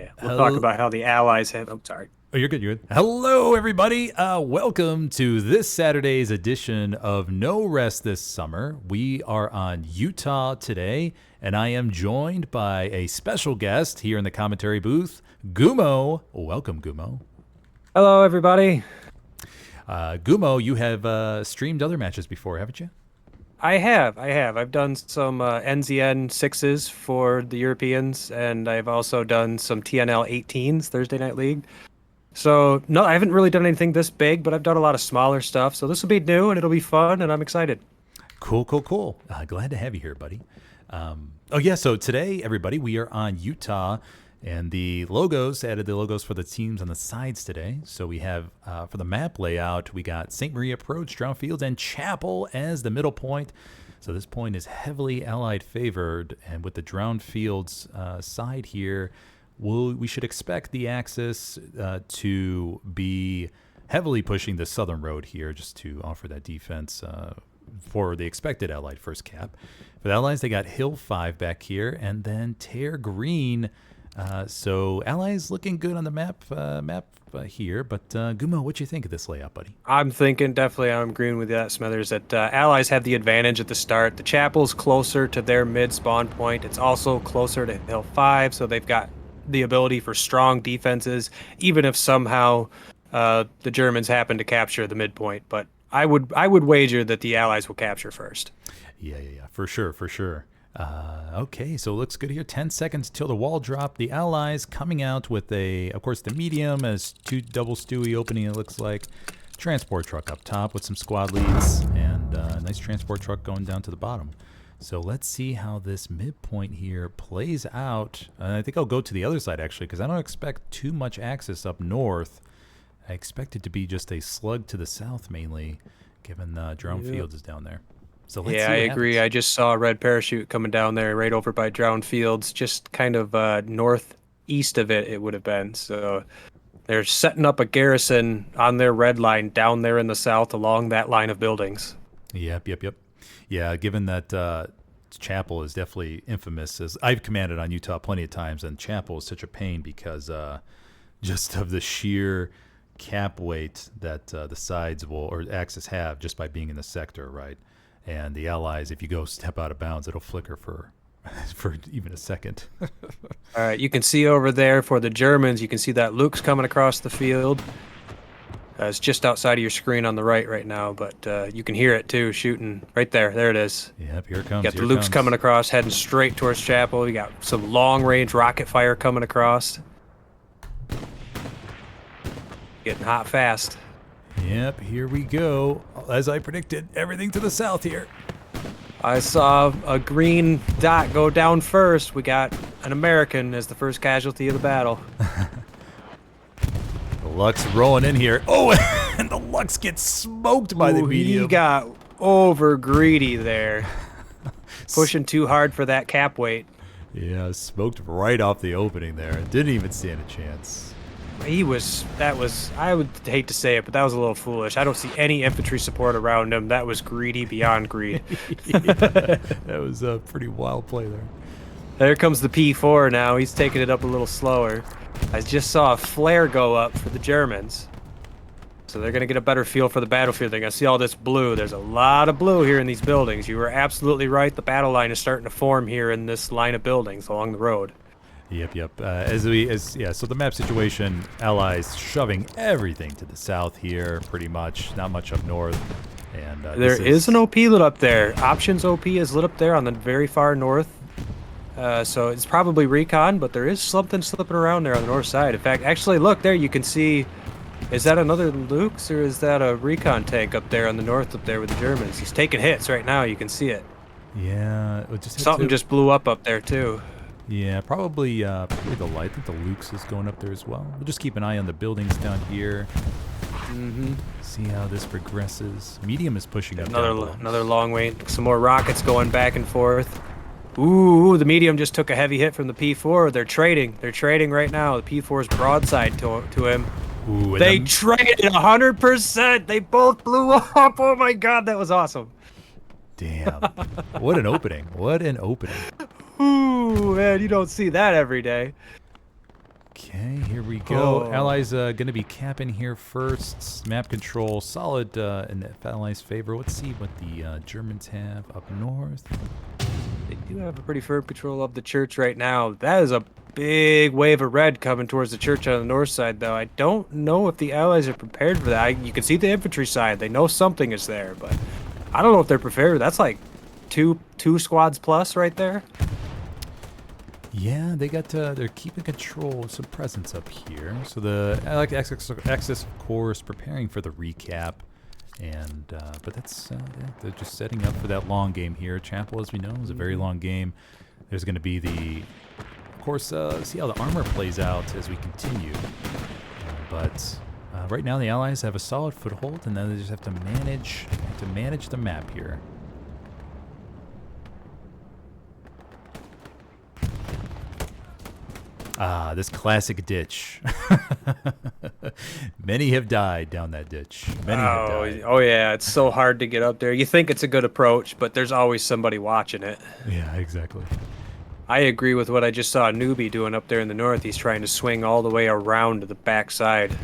Yeah. We'll talk about how the Allies have. I'm sorry. Oh, you're good. You're good. Hello, everybody. Welcome to this Saturday's edition of No Rest This Summer. We are on Utah today, and I am joined by a special guest here in the commentary booth, Gumo. Welcome, Gumo. Hello, everybody. Gumo, you have streamed other matches before, haven't you? I have. I've done some NZN 6s for the Europeans, and I've also done some TNL 18s, Thursday Night League. So, no, I haven't really done anything this big, but I've done a lot of smaller stuff. So this will be new, and it'll be fun, and I'm excited. Cool. Glad to have you here, buddy. So today, everybody, we are on Utah, and the logos, added the logos for the teams on the sides today. So we have, for the map layout, we got St. Marie Approach, Drown Fields, and Chapel as the middle point. So this point is heavily Allied favored, and with the Drown Fields side here, we should expect the Axis to be heavily pushing the southern road here just to offer that defense for the expected Allied first cap. For the Allies, they got Hill 5 back here, and then Tear Green. So Allies looking good on the map here. But Gumo, what you think of this layout, buddy? I'm agreeing with that, Smithers, that Allies have the advantage at the start. The Chapel's closer to their mid-spawn point. It's also closer to Hill 5, so they've got the ability for strong defenses, even if somehow the Germans happen to capture the midpoint. But I would wager that the Allies will capture first. Yeah, for sure. Okay, so it looks good here. 10 seconds till the wall drop. The Allies coming out with of course, the medium as two double Stewie opening, it looks like. Transport truck up top with some squad leads, and a nice transport truck going down to the bottom. So let's see how this midpoint here plays out. I think I'll go to the other side, actually, because I don't expect too much access up north. I expect it to be just a slug to the south, mainly, given Drown Fields is down there. So let's see I agree. happens. I just saw a red parachute coming down there right over by Drowned Fields, just kind of northeast of it would have been. So they're setting up a garrison on their red line down there in the south along that line of buildings. Yep. Yeah, given that Chapel is definitely infamous, as I've commanded on Utah plenty of times, and Chapel is such a pain because just of the sheer cap weight that the sides will or Axis have just by being in the sector, right? And the Allies, if you go step out of bounds, it'll flicker for even a second. All right, you can see over there for the Germans, you can see that Luke's coming across the field. It's just outside of your screen on the right now, but you can hear it too, shooting right there. There it is. Yep, here it comes. You got the Luke's coming across, heading straight towards Chapel. You got some long-range rocket fire coming across. Getting hot fast. Yep, here we go. As I predicted, everything to the south here. I saw a green dot go down first. We got an American as the first casualty of the battle. The Lux rolling in here. Oh, and the Lux gets smoked by the medium. He got over greedy there. Pushing too hard for that cap weight. Yeah, smoked right off the opening there. Didn't even stand a chance. I would hate to say it, but that was a little foolish. I don't see any infantry support around him. That was greedy beyond greed. That was a pretty wild play there. There comes the P4 now. He's taking it up a little slower. I just saw a flare go up for the Germans. So they're going to get a better feel for the battlefield. They're going to see all this blue. There's a lot of blue here in these buildings. You were absolutely right. The battle line is starting to form here in this line of buildings along the road. Yep. So the map situation, Allies shoving everything to the south here, pretty much. Not much up north. And there is an OP lit up there. Options OP is lit up there on the very far north. So it's probably recon, but there is something slipping around there on the north side. In fact, actually, look there. You can see. Is that another Luke's or is that a recon tank up there on the north up there with the Germans? He's taking hits right now. You can see it. Yeah. Something just blew up there too. Yeah, probably the light. I think the Luke's is going up there as well. We'll just keep an eye on the buildings down here. See how this progresses. Medium is pushing up. Another long wait. Some more rockets going back and forth. Ooh, the medium just took a heavy hit from the P4. They're trading right now. The P4's broadside to him. Ooh, they traded 100%. They both blew up. Oh my God, that was awesome. Damn. What an opening. What an opening. Ooh, man, you don't see that every day. Okay, here we go. Oh. Allies going to be capping here first. Map control solid in the Allies' favor. Let's see what the Germans have up north. They do have a pretty firm control of the church right now. That is a big wave of red coming towards the church on the north side, though. I don't know if the Allies are prepared for that. You can see the infantry side. They know something is there, but I don't know if they're prepared. That's like two squads plus right there. Yeah, they got they're keeping control of some presence up here. So the Axis, of course, preparing for the recap. And but that's they're just setting up for that long game here. Chapel, as we know, is a very long game. There's going to be of course, see how the armor plays out as we continue. But right now, the Allies have a solid foothold, and then they just have to manage the map here. Ah, this classic ditch. Many have died down that ditch. Many have died. Oh yeah, it's so hard to get up there. You think it's a good approach, but there's always somebody watching it. Yeah, exactly. I agree with what I just saw Newbie doing up there in the north. He's trying to swing all the way around to the back side,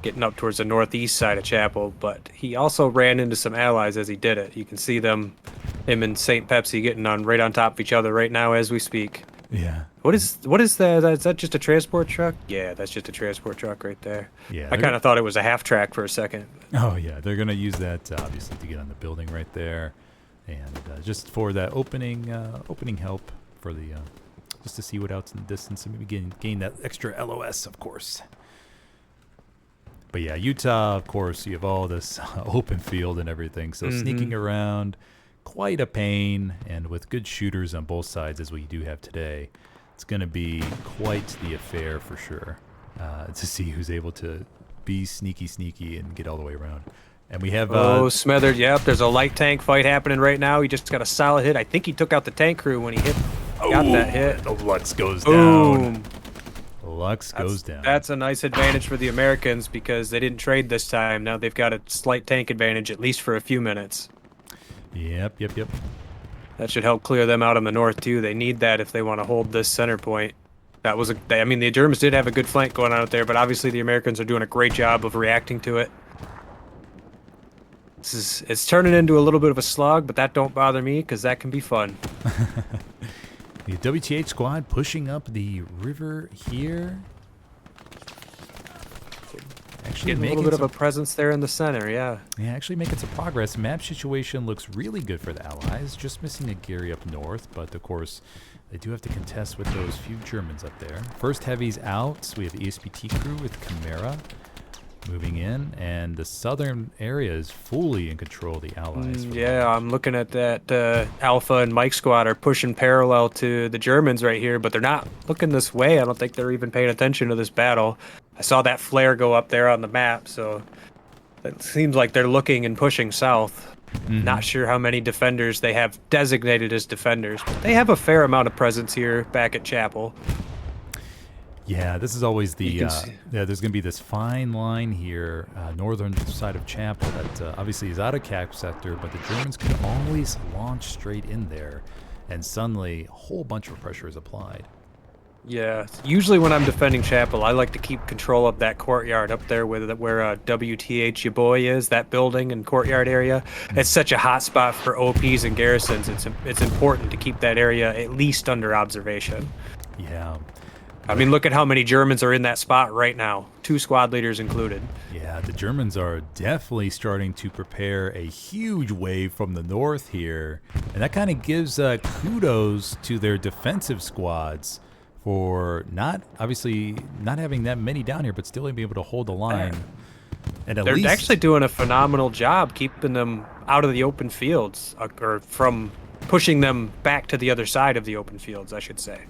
getting up towards the northeast side of Chapel, but he also ran into some allies as he did it. You can see him and St. Pepsi getting right on top of each other right now as we speak. Yeah. What is that? Is that just a transport truck? Yeah, that's just a transport truck right there. Yeah. I kind of thought it was a half track for a second. Oh yeah, they're gonna use that obviously to get on the building right there, and just for that opening help for the just to see what else in the distance and maybe gain that extra LOS, of course. But yeah, Utah, of course, you have all this open field and everything, so sneaking around, quite a pain, and with good shooters on both sides as we do have today, it's going to be quite the affair for sure to see who's able to be sneaky and get all the way around. And we have Smothered. Yep, there's a light tank fight happening right now. He just got a solid hit. I think he took out the tank crew when he got that hit. The Lux goes Boom. down. Lux goes down. That's a nice advantage for the Americans because they didn't trade this time. Now they've got a slight tank advantage at least for a few minutes. Yep. That should help clear them out on the north too. They need that if they want to hold this center point. I mean, the Germans did have a good flank going on out there, but obviously the Americans are doing a great job of reacting to it. It's turning into a little bit of a slog, but that don't bother me because that can be fun. The WTH squad pushing up the river here. Actually Getting a little bit of a presence there in the center, yeah. Yeah, actually making some progress. Map situation looks really good for the Allies. Just missing a Gary up north, but of course they do have to contest with those few Germans up there. First heavy's out. We have the ESPT crew with Chimera moving in, and the southern area is fully in control of the Allies. Yeah, I'm looking at that. Alpha and Mike squad are pushing parallel to the Germans right here, but they're not looking this way. I don't think they're even paying attention to this battle. I saw that flare go up there on the map, so it seems like they're looking and pushing south. Not sure how many defenders they have designated as defenders, but they have a fair amount of presence here back at Chapel. Yeah, this is always the there's going to be this fine line here, northern side of Chapel that obviously is out of cap sector, but the Germans can always launch straight in there, and suddenly a whole bunch of pressure is applied. Yeah, usually when I'm defending Chapel, I like to keep control of that courtyard up there where WTH your boy is, that building and courtyard area. It's such a hot spot for OPs and garrisons. It's important to keep that area at least under observation. Yeah. I mean, look at how many Germans are in that spot right now, 2 squad leaders included. Yeah, the Germans are definitely starting to prepare a huge wave from the north here, and that kind of gives kudos to their defensive squads for not having that many down here, but still being able to hold the line. And they're actually doing a phenomenal job keeping them out of the open fields, or from pushing them back to the other side of the open fields, I should say.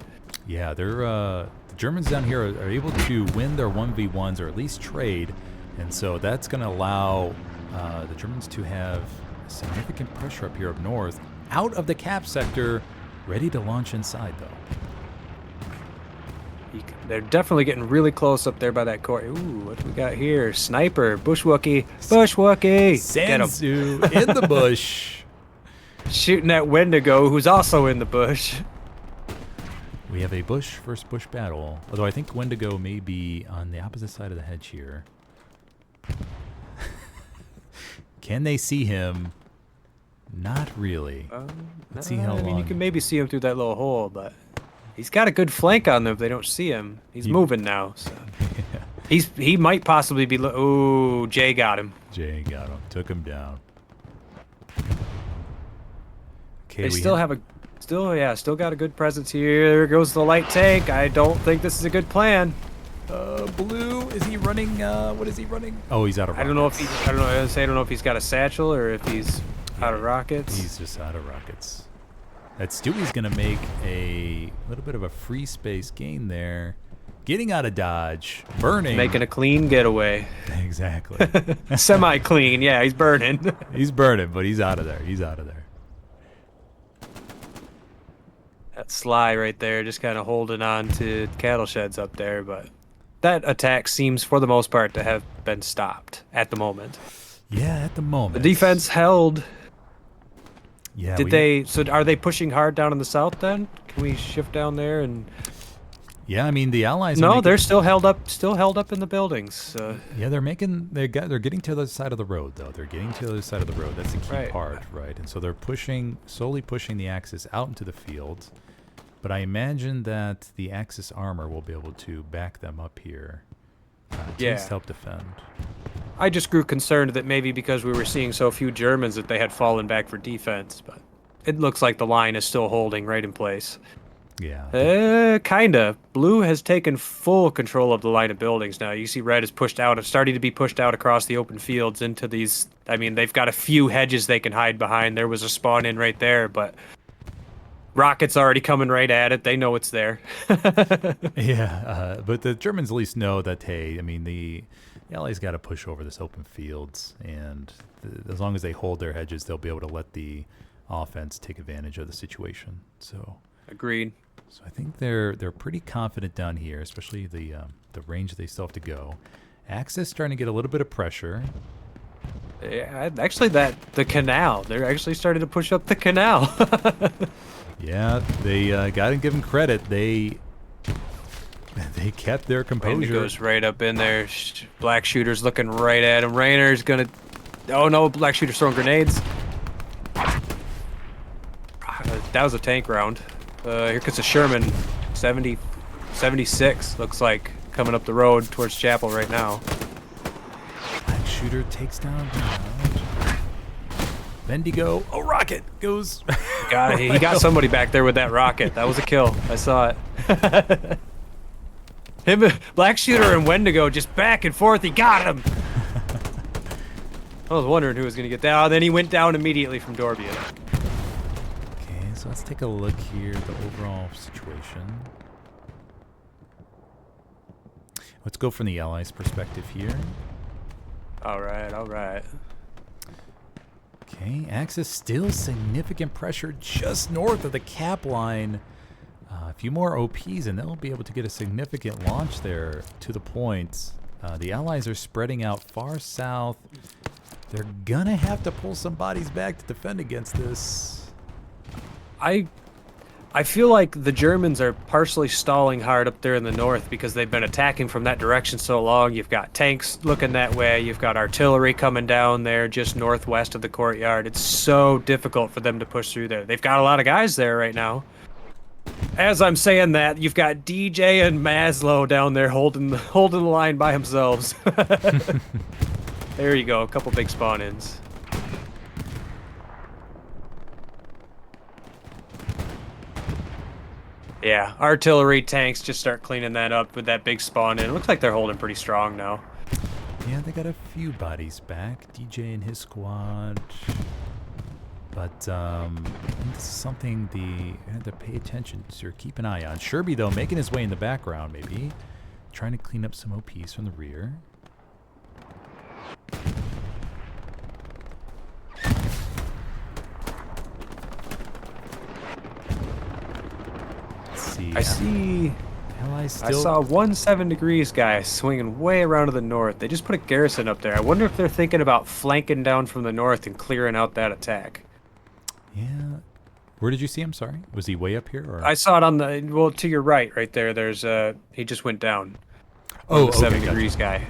Yeah, the Germans down here are able to win their 1v1s or at least trade, and so that's going to allow the Germans to have significant pressure up here up north, out of the cap sector, ready to launch inside though. They're definitely getting really close up there by that court. Ooh, what do we got here? Sniper, Bushwookie, Sansu in the bush. Shooting at Wendigo, who's also in the bush. We have a bush versus bush battle. Although I think Wendigo may be on the opposite side of the hedge here. Can they see him? Not really. Let's see how long. I mean, you can maybe see him through that little hole, but he's got a good flank on them if they don't see him. He's moving now, so he might possibly be. Ooh, Jay got him. Jay got him. Took him down. Okay, They still have a, still got a good presence here. There goes the light tank. I don't think this is a good plan. Blue, is he running? What is he running? Oh, he's out of rockets. I don't know if I don't know if he's got a satchel or if he's out of rockets. He's just out of rockets. That Stewie's gonna make a little bit of a free space gain there. Getting out of dodge, burning. Making a clean getaway. Exactly. Semi-clean, yeah, he's burning. He's burning, but he's out of there. He's out of there. That Sly right there just kind of holding on to cattle sheds up there, but that attack seems for the most part to have been stopped at the moment. Yeah, at the moment. The defense held. Yeah. So are they pushing hard down in the south then? Can we shift down there and... Yeah, I mean the Allies. No, they're still held up in the buildings. Yeah, they're getting to the other side of the road though. They're getting to the other side of the road. That's the key part, right? And so they're slowly pushing the Axis out into the field. But I imagine that the Axis armor will be able to back them up here. To at least help defend. I just grew concerned that maybe because we were seeing so few Germans that they had fallen back for defense, but it looks like the line is still holding right in place. Yeah. Kinda. Blue has taken full control of the line of buildings now. You see red is starting to be pushed out across the open fields into these... I mean, they've got a few hedges they can hide behind. There was a spawn in right there, but... Rockets already coming right at it. They know it's there. Yeah, but the Germans at least know that, hey, I mean, the Allies got to push over this open fields, and as long as they hold their hedges, they'll be able to let the offense take advantage of the situation. So agreed. So I think they're pretty confident down here, especially the range they still have to go. Axis starting to get a little bit of pressure. Yeah, actually, the canal. They're actually starting to push up the canal. Yeah, they got to give them credit. They kept their composure. Goes right up in there. Black Shooter's looking right at him. Rainer's gonna... Oh no, Black Shooter's throwing grenades. That was a tank round. Here comes a Sherman 76, looks like, coming up the road towards Chapel right now. Black Shooter takes down Bendigo. Oh, rocket goes. He got somebody back there with that rocket. That was a kill. I saw it. Black Shooter and Wendigo just back and forth. He got him. I was wondering who was going to get that. Oh, then he went down immediately from Dorbian. Okay, so let's take a look here at the overall situation. Let's go from the Allies' perspective here. All right, all right. Okay, Axis still significant pressure just north of the cap line. A few more OPs and they'll be able to get a significant launch there to the point. The Allies are spreading out far south. They're gonna have to pull some bodies back to defend against this. I feel like the Germans are partially stalling hard up there in the north because they've been attacking from that direction so long. You've got tanks looking that way. You've got artillery coming down there just northwest of the courtyard. It's so difficult for them to push through there. They've got a lot of guys there right now. As I'm saying that, you've got DJ and Maslow down there holding the line by themselves. There you go, a couple big spawn-ins. Yeah, artillery, tanks just start cleaning that up with that big spawn in. It looks like they're holding pretty strong now. Yeah, they got a few bodies back. DJ and his squad. But I think this is something you have to pay attention to or keep an eye on. Sherby, though, making his way in the background, maybe. Trying to clean up some OPs from the rear. I see. Allies still... I saw 17 degrees guy swinging way around to the north. They just put a garrison up there. I wonder if they're thinking about flanking down from the north and clearing out that attack. Yeah, Where did you see him? Sorry, was he way up here or? I saw it on the well to your right there. There's he just went down. Oh, The okay, 7 degrees guy.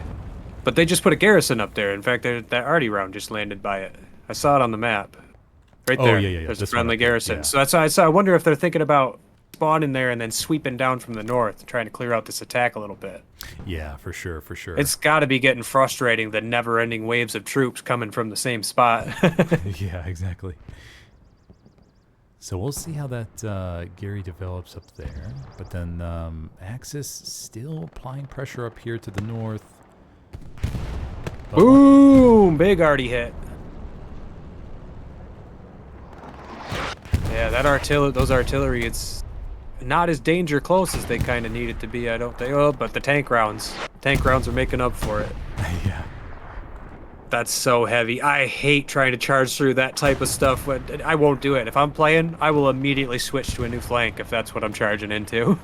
But they just put a garrison up there. In fact, that arty round just landed by it. I saw it on the map. Right Oh, there. yeah. There's a This one friendly up there, garrison. yeah. So that's why I wonder if they're thinking about spawning there and then sweeping down from the north, trying to clear out this attack a little bit. Yeah, for sure, for sure. It's got to be getting frustrating, the never-ending waves of troops coming from the same spot. Yeah, exactly. So we'll see how that Gary develops up there. But then Axis still applying pressure up here to the north. But Boom! Big arty hit. Yeah, those artillery, it's not as danger close as they kind of need it to be, I don't think. Oh, but the tank rounds are making up for it. yeah. That's so heavy. I hate trying to charge through that type of stuff. But I won't do it. If I'm playing, I will immediately switch to a new flank if that's what I'm charging into.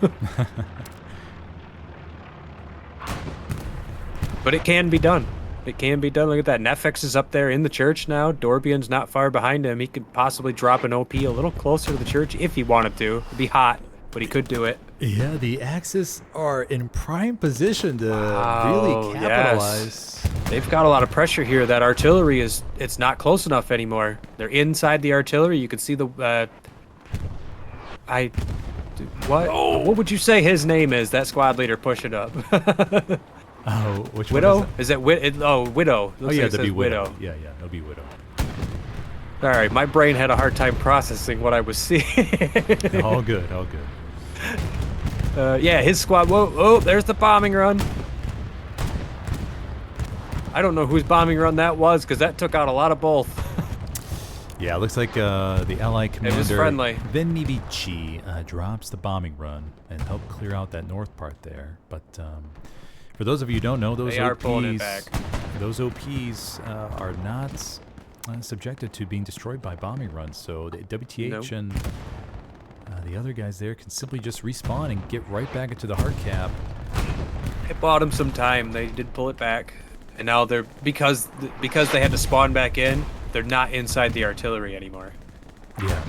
But it can be done. It can be done. Look at that. Nefex is up there in the church now. Dorbian's not far behind him. He could possibly drop an OP a little closer to the church if he wanted to. It'd be hot, but he could do it. Yeah, the Axis are in prime position to really capitalize. Yes. They've got a lot of pressure here. That artillery it's not close enough anymore. They're inside the artillery. You can see the what would you say his name is? That squad leader pushing up. Oh, which Widow? one Is that Widow? Oh yeah, that'd be Widow. Yeah, it'll be Widow. All right, my brain had a hard time processing what I was seeing. All good, all good. Yeah, his squad. Whoa, there's the bombing run. I don't know whose bombing run that was because that took out a lot of both. Yeah, it looks like the Allied commander was friendly. Venmibici drops the bombing run and helped clear out that north part there. But for those of you who don't know, those They are pulling it back. Those OPs are not subjected to being destroyed by bombing runs. So the WTH and the other guys there can simply just respawn and get right back into the hard cap. It bought them some time. They did pull it back, and now they're because they had to spawn back in. They're not inside the artillery anymore. Yeah.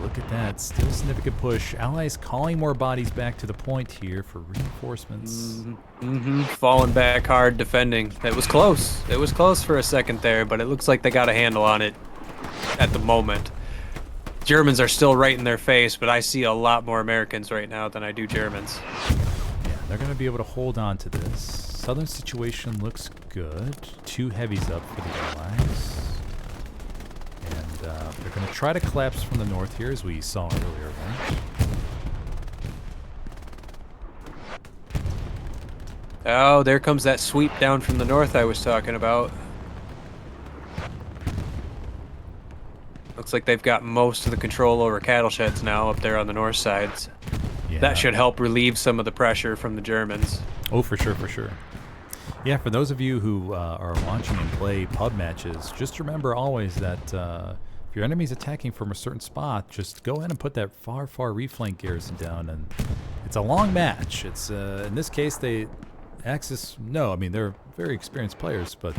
Look at that. Still significant push. Allies calling more bodies back to the point here for reinforcements. Falling back hard, defending. It was close. It was close for a second there, but it looks like they got a handle on it at the moment. Germans are still right in their face, but I see a lot more Americans right now than I do Germans. Yeah, they're going to be able to hold on to this. Southern situation looks good. 2 heavies up for the Allies. And they're going to try to collapse from the north here, as we saw earlier, right? Oh, there comes that sweep down from the north I was talking about. Looks like they've got most of the control over cattle sheds now up there on the north sides. Yeah. That should help relieve some of the pressure from the Germans. Oh, for sure, for sure. Yeah, for those of you who are watching and play pub matches, just remember always that if your enemy's attacking from a certain spot, just go ahead and put that far reflank garrison down. And it's a long match. It's in this case, Axis, no, I mean, they're very experienced players, but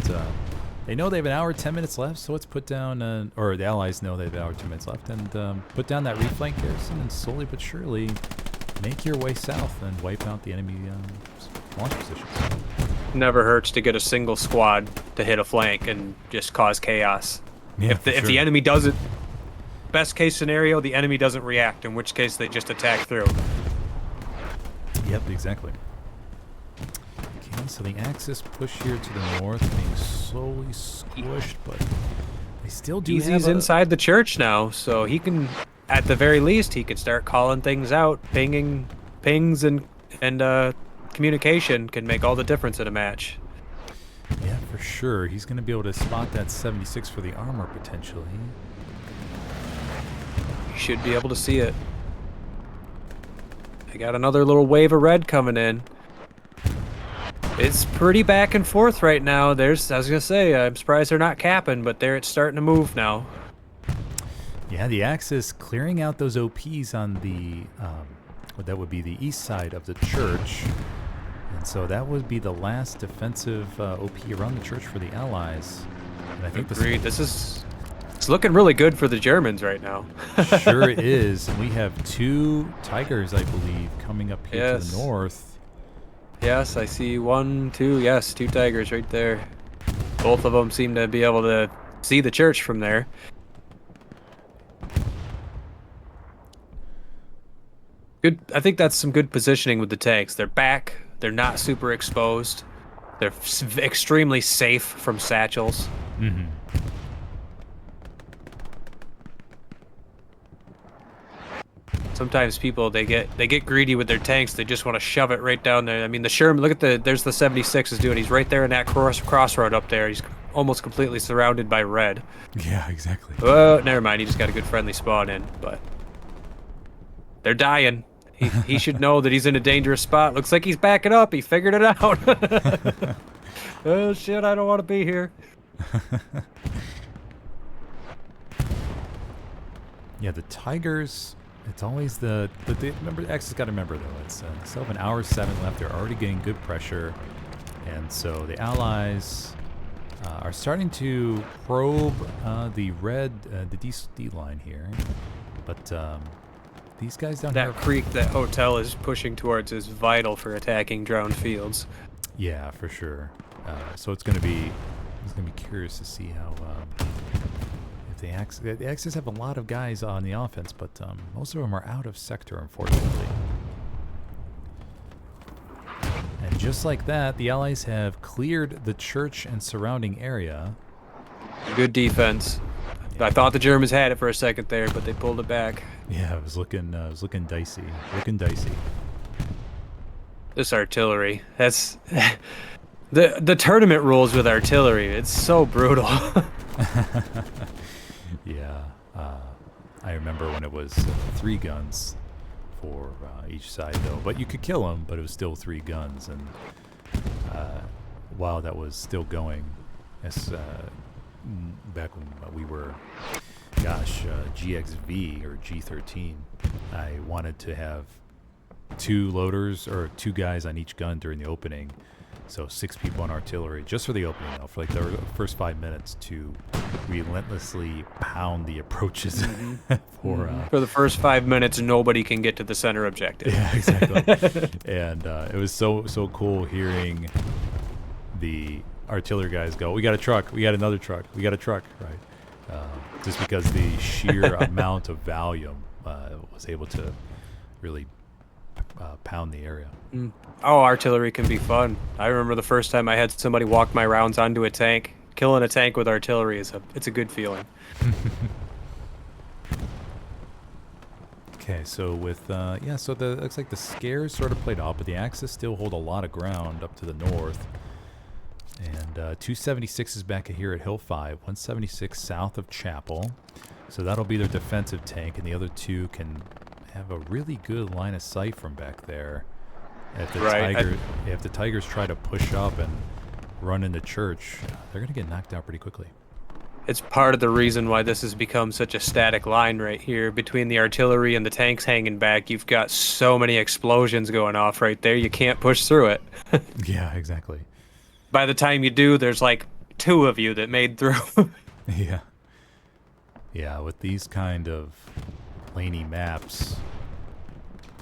they know they have an hour, 10 minutes left, so let's put down, or the Allies know they have an hour, 10 minutes left, and put down that reflank garrison and slowly but surely make your way south and wipe out the enemy launch positions. Never hurts to get a single squad to hit a flank and just cause chaos. Yeah, If the enemy doesn't, best case scenario, the enemy doesn't react, in which case they just attack through. Yep, exactly. Okay, so the Axis push here to the north, being slowly squished, but they still do Easy's inside the church now, so he can, at the very least, he can start calling things out. Pings and communication can make all the difference in a match. Yeah, for sure. He's going to be able to spot that 76 for the armor, potentially. You should be able to see it. I got another little wave of red coming in. It's pretty back and forth right now. I was going to say, I'm surprised they're not capping, but it's starting to move now. Yeah, the Axis clearing out those OPs on the, that would be the east side of the church. And so that would be the last defensive OP around the church for the Allies. And I think Agreed. This is It's looking really good for the Germans right now. Sure is. And we have 2 tigers, I believe, coming up here to the north. Yes, I see 1, 2. Yes, 2 tigers right there. Both of them seem to be able to see the church from there. Good. I think that's some good positioning with the tanks. They're back. They're not super exposed. They're extremely safe from satchels. Mm-hmm. Sometimes people they get greedy with their tanks. They just want to shove it right down there. I mean, the Sherman. Look at there's the 76 is doing. He's right there in that crossroad up there. He's almost completely surrounded by red. Yeah, exactly. Oh, never mind. He just got a good friendly spawn in, but they're dying. He should know that he's in a dangerous spot. Looks like he's backing up. He figured it out. Oh shit! I don't want to be here. Yeah, the tigers. It's always remember, X has got to remember though. It's still have an hour 7 left. They're already getting good pressure, and so the Allies are starting to probe the red, the D line here, but these guys down here. That creek that hotel is pushing towards is vital for attacking drowned fields. Yeah, for sure. So it's gonna be curious to see how if the Axis have a lot of guys on the offense, but most of them are out of sector, unfortunately. And just like that, the Allies have cleared the church and surrounding area. Good defense. Yeah. I thought the Germans had it for a second there, but they pulled it back. Yeah, it was looking dicey. Looking dicey. This artillery. That's the tournament rules with artillery. It's so brutal. Yeah. I remember when it was 3 guns for each side, though. But you could kill them, but it was still 3 guns. And while that was still going, back when we were, GXV or G13, I wanted to have 2 loaders or 2 guys on each gun during the opening. So 6 people on artillery, just for the opening, though, for like the first 5 minutes to relentlessly pound the approaches. For the first 5 minutes, nobody can get to the center objective. Yeah, exactly. And it was so cool hearing the artillery guys go, "We got a truck, we got another truck, we got a truck," right? Just because the sheer amount of volume was able to really pound the area. Oh, artillery can be fun. I remember the first time I had somebody walk my rounds onto a tank. Killing a tank with artillery it's a good feeling. Okay, so with so looks like the scares sort of played off, but the Axis still hold a lot of ground up to the north. And 276 is back here at Hill 5, 176 south of Chapel. So that'll be their defensive tank, and the other 2 can have a really good line of sight from back there. If the Tigers try to push up and run into church, they're going to get knocked out pretty quickly. It's part of the reason why this has become such a static line right here. Between the artillery and the tanks hanging back, you've got so many explosions going off right there, you can't push through it. Yeah, exactly. By the time you do, there's like 2 of you that made through. Yeah. Yeah, with these kind of laney maps,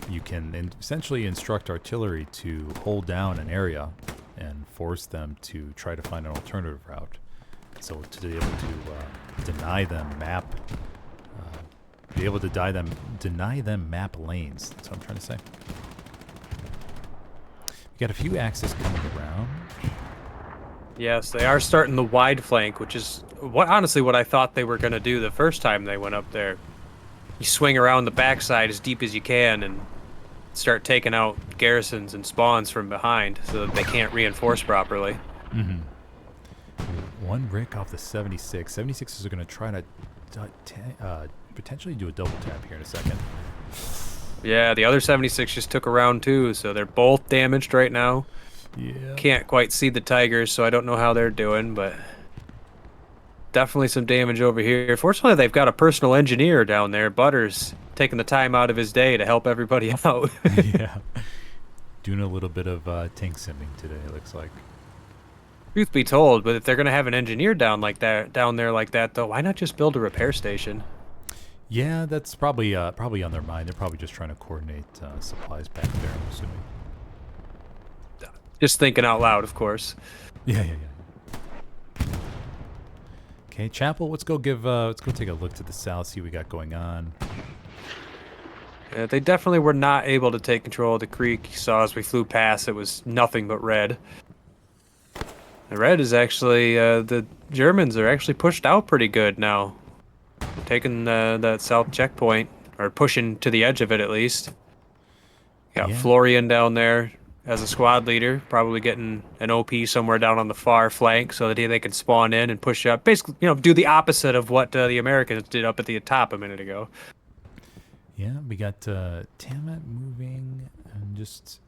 you can essentially instruct artillery to hold down an area and force them to try to find an alternative route. So to be able to deny them map lanes. That's what I'm trying to say. We got a few Axis coming around. Yes, they are starting the wide flank, which is honestly what I thought they were going to do the first time they went up there. You swing around the backside as deep as you can and start taking out garrisons and spawns from behind so that they can't reinforce properly. Mm-hmm. 1 Rick off the 76. 76 is going to try to potentially do a double tap here in a second. Yeah, the other 76 just took a round too, so they're both damaged right now. Yeah. Can't quite see the Tigers, so I don't know how they're doing, but definitely some damage over here. Fortunately, they've got a personal engineer down there, Butters, taking the time out of his day to help everybody out. Yeah. Doing a little bit of tank simming today, it looks like. Truth be told, but if they're gonna have an engineer down there like that, though, why not just build a repair station? Yeah, that's probably on their mind. They're probably just trying to coordinate supplies back there, I'm assuming. Just thinking out loud, of course. Yeah. Okay, Chapel, let's go take a look to the south, see what we got going on. They definitely were not able to take control of the creek. You saw as we flew past, it was nothing but red. The red is actually, the Germans are actually pushed out pretty good now. Taking that south checkpoint, or pushing to the edge of it at least. Got Florian down there as a squad leader, probably getting an OP somewhere down on the far flank so that they can spawn in and push up. Basically, do the opposite of what the Americans did up at the top a minute ago. Yeah, we got Tamat moving and just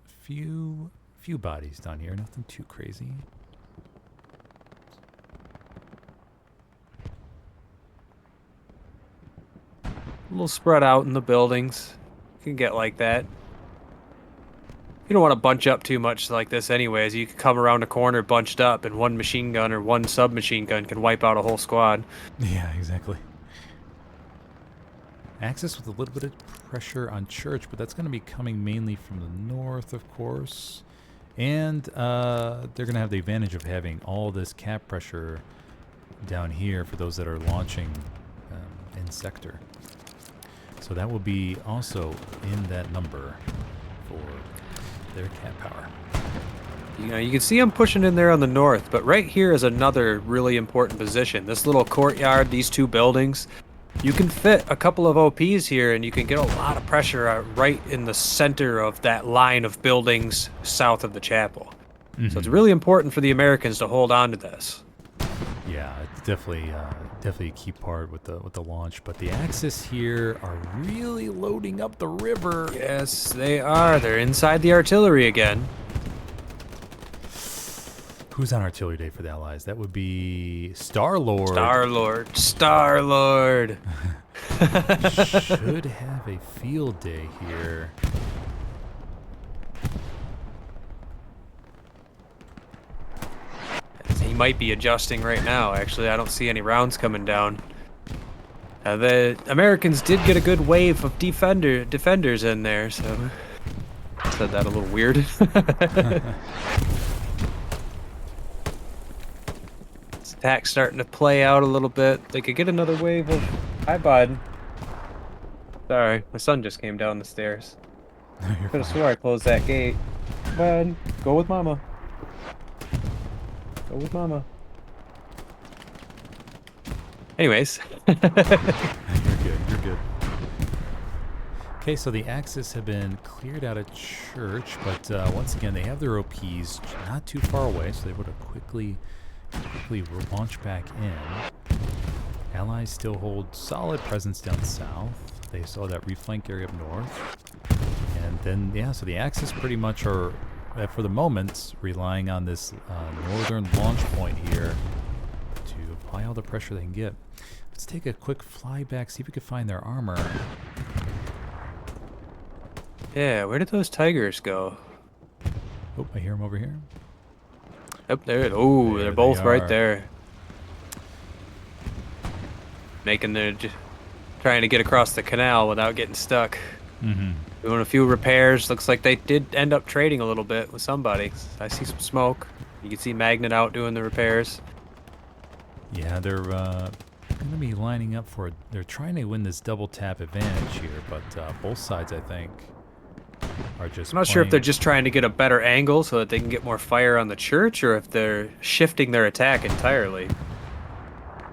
a few bodies down here. Nothing too crazy. A little spread out in the buildings. You can get like that. You don't want to bunch up too much like this anyways. You can come around a corner bunched up and one machine gun or one submachine gun can wipe out a whole squad. Yeah, exactly. Axis with a little bit of pressure on Church, but that's going to be coming mainly from the north, of course. And they're going to have the advantage of having all this cap pressure down here for those that are launching in sector. So that will be also in that number for their cap power. You can see them pushing in there on the north, but right here is another really important position. This little courtyard, these two buildings, you can fit a couple of OPs here and you can get a lot of pressure right in the center of that line of buildings south of the chapel. Mm-hmm. So it's really important for the Americans to hold on to this. Yeah, it's definitely a key part with the launch. But the Axis here are really loading up the river. Yes, they are. They're inside the artillery again. Who's on artillery day for the Allies? That would be Star-Lord. Star-Lord. Should have a field day here. He might be adjusting right now, actually. I don't see any rounds coming down. The Americans did get a good wave of defenders in there, so... I said that a little weird. This attack's starting to play out a little bit. They could get another wave of... Hi, bud. Sorry, my son just came down the stairs. Could have swore I closed that gate. Bud, go with mama. Go with mama. Anyways. You're good. Okay, so the Axis have been cleared out of Church, but once again, they have their OPs not too far away, so they would have quickly launch back in. Allies still hold solid presence down south. They saw that reflank area up north. And then, yeah, so the Axis pretty much are, for the moment, relying on this northern launch point here to apply all the pressure they can get. Let's take a quick fly back, see if we can find their armor. Yeah, where did those Tigers go? Oh, I hear them over here. Up there. Oh, they're both right there. Trying to get across the canal without getting stuck. Mm-hmm. Doing a few repairs. Looks like they did end up trading a little bit with somebody. I see some smoke. You can see Magnet out doing the repairs. Yeah, they're going to be lining up for... They're trying to win this double tap advantage here, but both sides, I think, are just... I'm not sure if they're just trying to get a better angle so that they can get more fire on the church, or if they're shifting their attack entirely.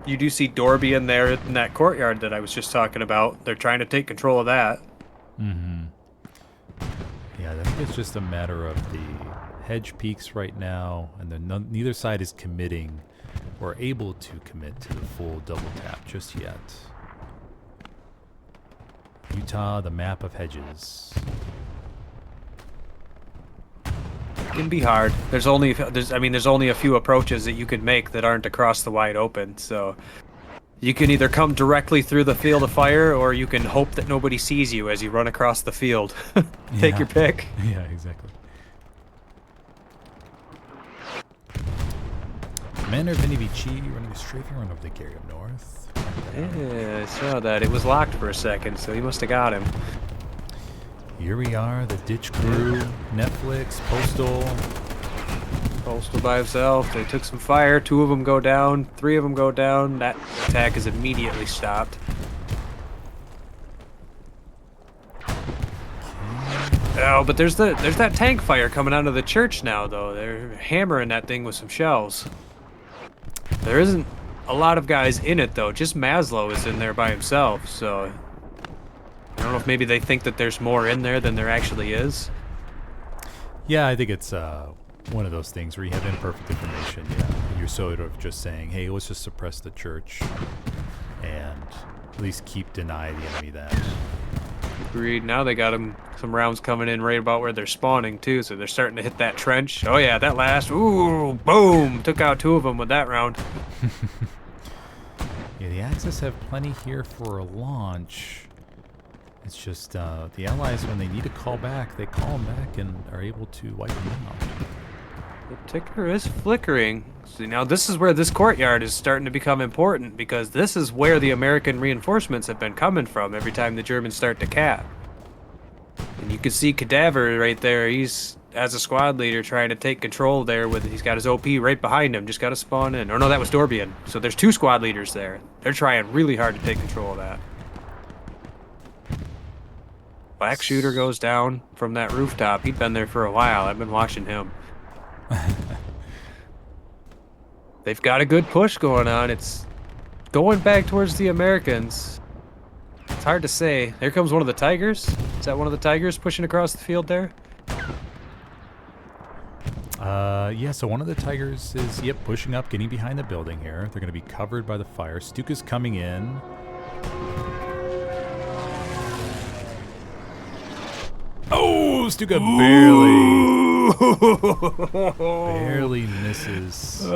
You do see Dorby in there in that courtyard that I was just talking about. They're trying to take control of that. Mm-hmm. Yeah, I think it's just a matter of the hedge peaks right now, and then neither side is committing or able to commit to the full double tap just yet. Utah, the map of hedges. It can be hard. There's only a few approaches that you could make that aren't across the wide open. So you can either come directly through the field of fire, or you can hope that nobody sees you as you run across the field. Take your pick. Yeah, exactly. Commander Vinny Vici running a strafing run over the Gary up north. Yeah, I saw that. It was locked for a second, so he must have got him. Here we are, the Ditch Crew, Netflix, Postal. Postal by himself. They took some fire. 2 of them go down. 3 of them go down. That attack is immediately stopped. Oh, but there's that tank fire coming out of the church now, though. They're hammering that thing with some shells. There isn't a lot of guys in it, though. Just Maslow is in there by himself, so I don't know if maybe they think that there's more in there than there actually is. Yeah, I think it's one of those things where you have imperfect information. Yeah, you're sort of just saying, hey, let's just suppress the church and at least deny the enemy that. Agreed. Now they got some rounds coming in right about where they're spawning, too, so they're starting to hit that trench. Oh, yeah, that last. Ooh, boom! Took out 2 of them with that round. Yeah, the Axis have plenty here for a launch. It's just the Allies, when they need to call back, they call them back and are able to wipe them out. The ticker is flickering. See, now this is where this courtyard is starting to become important, because this is where the American reinforcements have been coming from every time the Germans start to cap. And you can see Cadaver right there. He's, as a squad leader, trying to take control there. He's got his OP right behind him. Just got to spawn in. Oh, no, that was Dorbian. So there's 2 squad leaders there. They're trying really hard to take control of that. Black Shooter goes down from that rooftop. He'd been there for a while. I've been watching him. They've got a good push going on. It's going back towards the Americans. It's hard to say. There comes one of the Tigers. Is that one of the Tigers pushing across the field there? Yeah, so one of the Tigers is, yep, pushing up, getting behind the building here. They're going to be covered by the fire. Stuka's coming in. Oh, Stuka barely misses.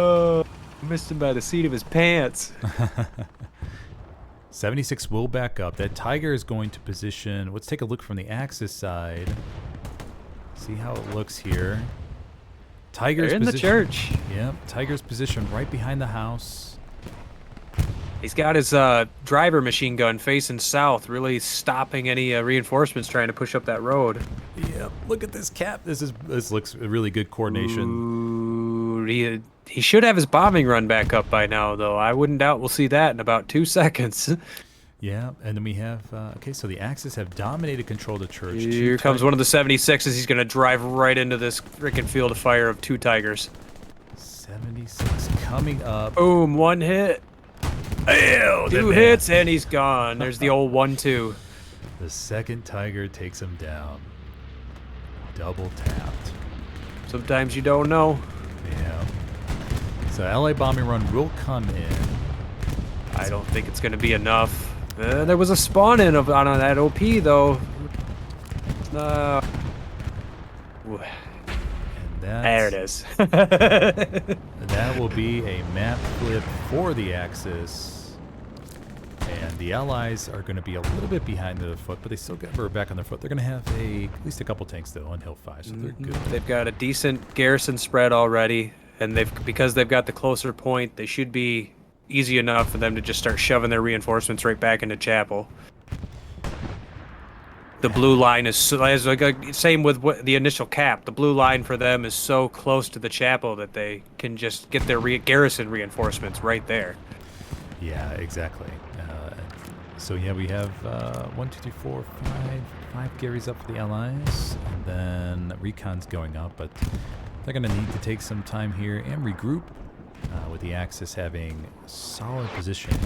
Missed him by the seat of his pants. 76 will back up. That Tiger is going to position. Let's take a look from the Axis side. See how it looks here. Tiger's They're in the church. Yep, Tiger's position right behind the house. He's got his driver machine gun facing south, really stopping any reinforcements trying to push up that road. Yep, look at this cap. This looks really good coordination. Ooh, he should have his bombing run back up by now, though. I wouldn't doubt we'll see that in about 2 seconds. Yeah, and then we have, okay, so the Axis have dominated control of the church. Here comes one of the 76s. He's going to drive right into this freaking field of fire of 2 Tigers. 76 coming up. Boom, 1 hit. Ew, 2 hits, and he's gone. There's the old 1-2. The second Tiger takes him down. Double tapped. Sometimes you don't know. Yeah. So Allied bombing run will come in. I don't think it's going to be enough. There was a spawn in on that OP, though. There it is. That will be a map flip for the Axis. And the Allies are going to be a little bit behind the foot, but they still are back on their foot. They're going to have at least a couple tanks, though, on Hill 5, so they're good. They've got a decent garrison spread already, and because they've got the closer point, they should be easy enough for them to just start shoving their reinforcements right back into Chapel. The blue line is same with the initial cap. The blue line for them is so close to the Chapel that they can just get their garrison reinforcements right there. Yeah, exactly. So yeah, we have 1, 2, 3, 4, 5 Garys up for the Allies, and then Recon's going up, but they're going to need to take some time here and regroup, with the Axis having solid positioning.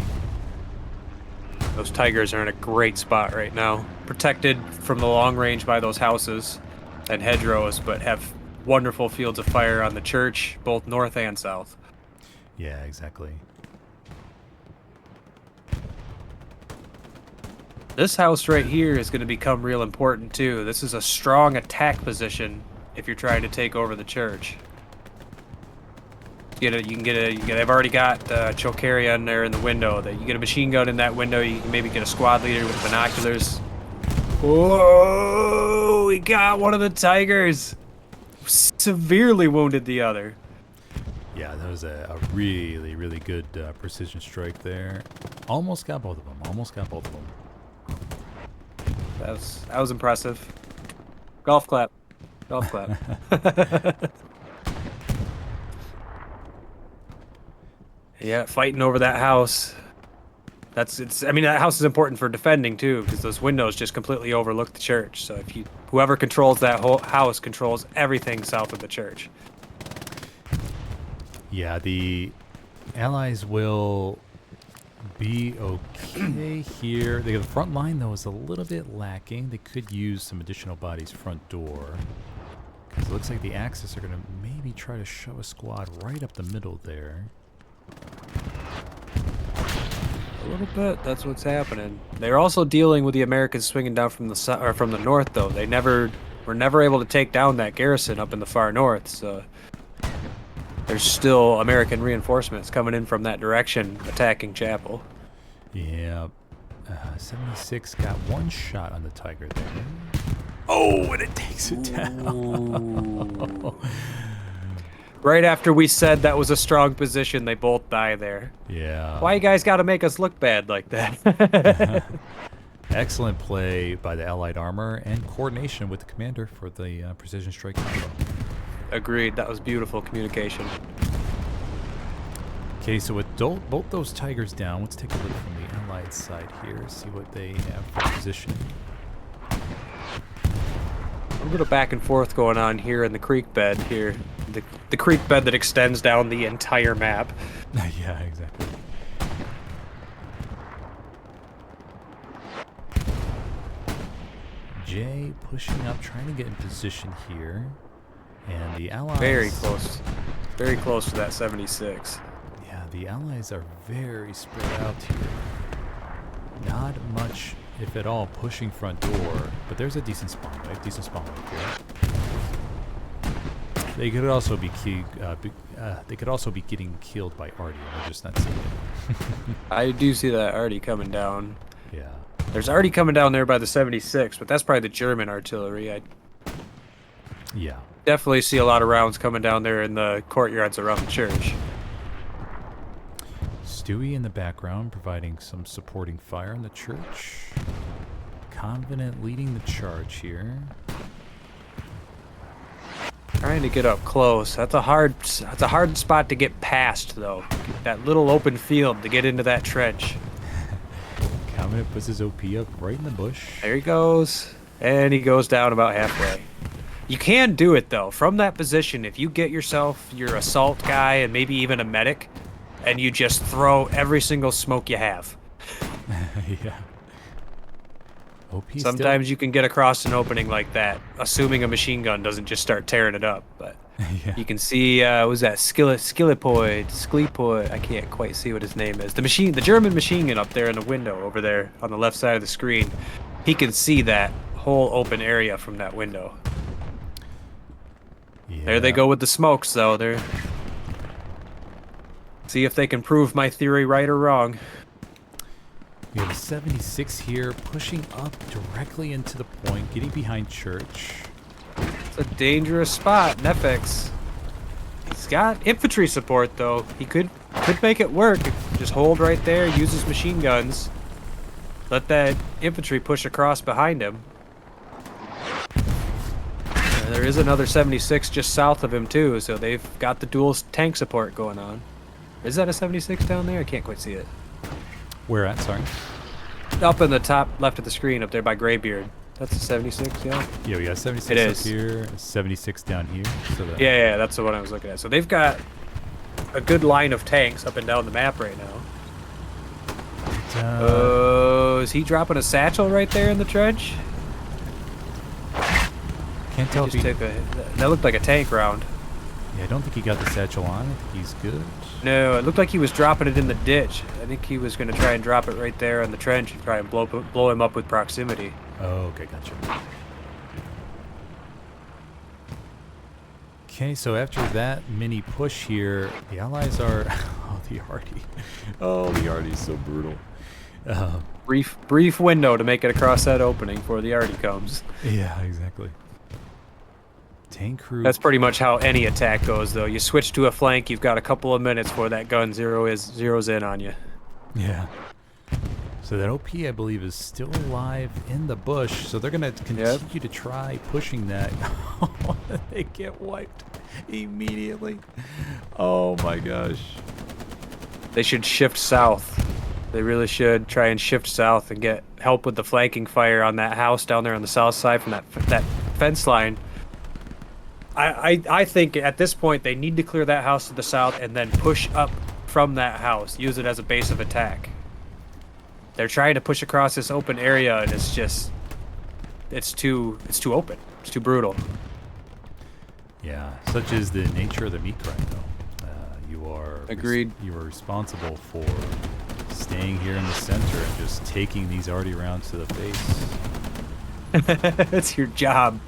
Those Tigers are in a great spot right now, protected from the long range by those houses and hedgerows, but have wonderful fields of fire on the church, both north and south. Yeah, exactly. This house right here is going to become real important too. This is a strong attack position if you're trying to take over the church. They've already got Chokaria in there in the window. That you get a machine gun in that window. You can maybe get a squad leader with binoculars. Whoa! We got one of the Tigers. Severely wounded the other. Yeah, that was a really, really good precision strike there. Almost got both of them. Almost got both of them. That was impressive. Golf clap. Golf clap. Yeah, fighting over that house. I mean, that house is important for defending too, because those windows just completely overlook the church. So whoever controls that whole house controls everything south of the church. Yeah, the Allies will be okay here. The front line, though, is a little bit lacking. They could use some additional bodies front door. Because it looks like the Axis are going to maybe try to shove a squad right up the middle there. A little bit. That's what's happening. They're also dealing with the Americans swinging down from the north, though. Were never able to take down that garrison up in the far north. So there's still American reinforcements coming in from that direction, attacking Chapel. Yeah, 76 got one shot on the Tiger there. Oh, and it takes it down. Right after we said that was a strong position, they both die there. Yeah. Why you guys got to make us look bad like that? Excellent play by the Allied armor and coordination with the commander for the precision strike combo. Agreed. That was beautiful communication. Okay, so with both those Tigers down, let's take a look from the Allied side here, see what they have for positioning. A little bit of back and forth going on here in the creek bed here. The creek bed that extends down the entire map. Yeah, exactly. Jay pushing up, trying to get in position here. And the Allies... Very close. Very close to that 76. Yeah, the Allies are very spread out here. Not much, if at all, pushing front door. But there's a decent spawn wave. Decent spawn wave here. They could also be they could also be getting killed by Artie. I'm just not seeing it. I do see that Artie coming down. Yeah. There's Artie coming down there by the 76, but that's probably the German artillery. Yeah. Definitely see a lot of rounds coming down there in the courtyards around the church. Stewie in the background providing some supporting fire in the church. Confident leading the charge here. Trying to get up close. That's a hard spot to get past, though. That little open field to get into that trench. Confident puts his OP up right in the bush. There he goes. And he goes down about halfway. You can do it, though. From that position, if you get yourself your assault guy and maybe even a medic, and you just throw every single smoke you have. Yeah. OP Sometimes you can get across an opening like that, assuming a machine gun doesn't just start tearing it up. But yeah. you can see, was that Skilipoid? I can't quite see what his name is. The German machine gun up there in the window over there on the left side of the screen. He can see that whole open area from that window. Yeah. There they go with the smokes, though. They're see if they can prove my theory right or wrong. We have a 76 here, pushing up directly into the point, getting behind church. It's a dangerous spot, Nefex. He's got infantry support, though. He could make it work. Just hold right there, use his machine guns. Let that infantry push across behind him. There is another 76 just south of him, too, so they've got the dual tank support going on. Is that a 76 down there? I can't quite see it. Where at? Sorry. Up in the top left of the screen, up there by Graybeard. That's a 76, yeah? Yeah, we got 76 It up is. here, 76 down here. So Yeah, that's the one I was looking at. So they've got a good line of tanks up and down the map right now. Oh, is he dropping a satchel right there in the trench? Can't tell if he... That looked like a tank round. Yeah, I don't think he got the satchel on. I think he's good. No, it looked like he was dropping it in the ditch. I think he was going to try and drop it right there in the trench and try and blow him up with proximity. Oh, okay, gotcha. Okay, so after that mini push here, the Allies are... Oh, the Artie. Oh, the Artie's so brutal. Brief window to make it across that opening before the Artie comes. Yeah, exactly. Tank crew. That's pretty much how any attack goes, though. You switch to a flank, you've got a couple of minutes before that gun zeroes in on you. Yeah. So that OP, I believe, is still alive in the bush. So they're going to continue to try pushing that. They get wiped immediately. Oh, my gosh. They should shift south. They really should try and shift south and get help with the flanking fire on that house down there on the south side from that fence line. I think at this point they need to clear that house to the south and then push up from that house. Use it as a base of attack. They're trying to push across this open area, and it's too open. It's too brutal. Yeah, such is the nature of the meat grind, though. Agreed. You are responsible for staying here in the center and just taking these arty rounds to the face. It's your job.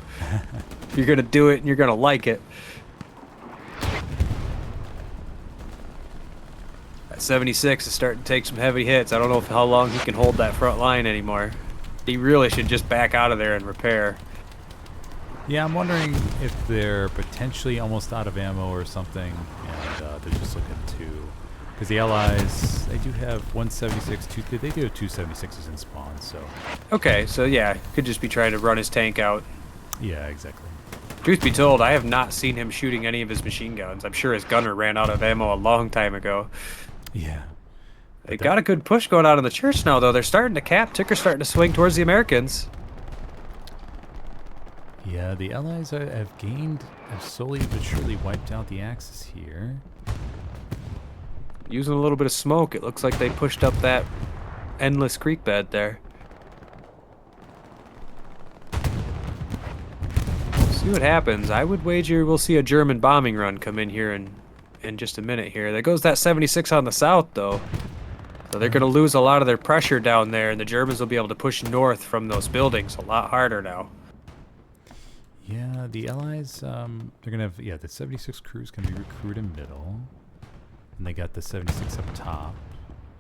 You're gonna do it, and you're gonna like it. That 76 is starting to take some heavy hits. I don't know how long he can hold that front line anymore. He really should just back out of there and repair. Yeah, I'm wondering if they're potentially almost out of ammo or something, and they're just looking to... Because the Allies, they do have 176, they do have 276s in spawn, so... Okay, so yeah, could just be trying to run his tank out. Yeah, exactly. Truth be told, I have not seen him shooting any of his machine guns. I'm sure his gunner ran out of ammo a long time ago. Yeah. They got a good push going on in the church now, though. They're starting to cap. Ticker's starting to swing towards the Americans. Yeah, the Allies have slowly but surely wiped out the Axis here. Using a little bit of smoke, it looks like they pushed up that endless creek bed there. See what happens. I would wager we'll see a German bombing run come in here in just a minute here. There goes that 76 on the south, though. So they're going to lose a lot of their pressure down there, and the Germans will be able to push north from those buildings a lot harder now. Yeah, the Allies, they're going to have, the 76 crews can be recruited in middle. And they got the 76 up top.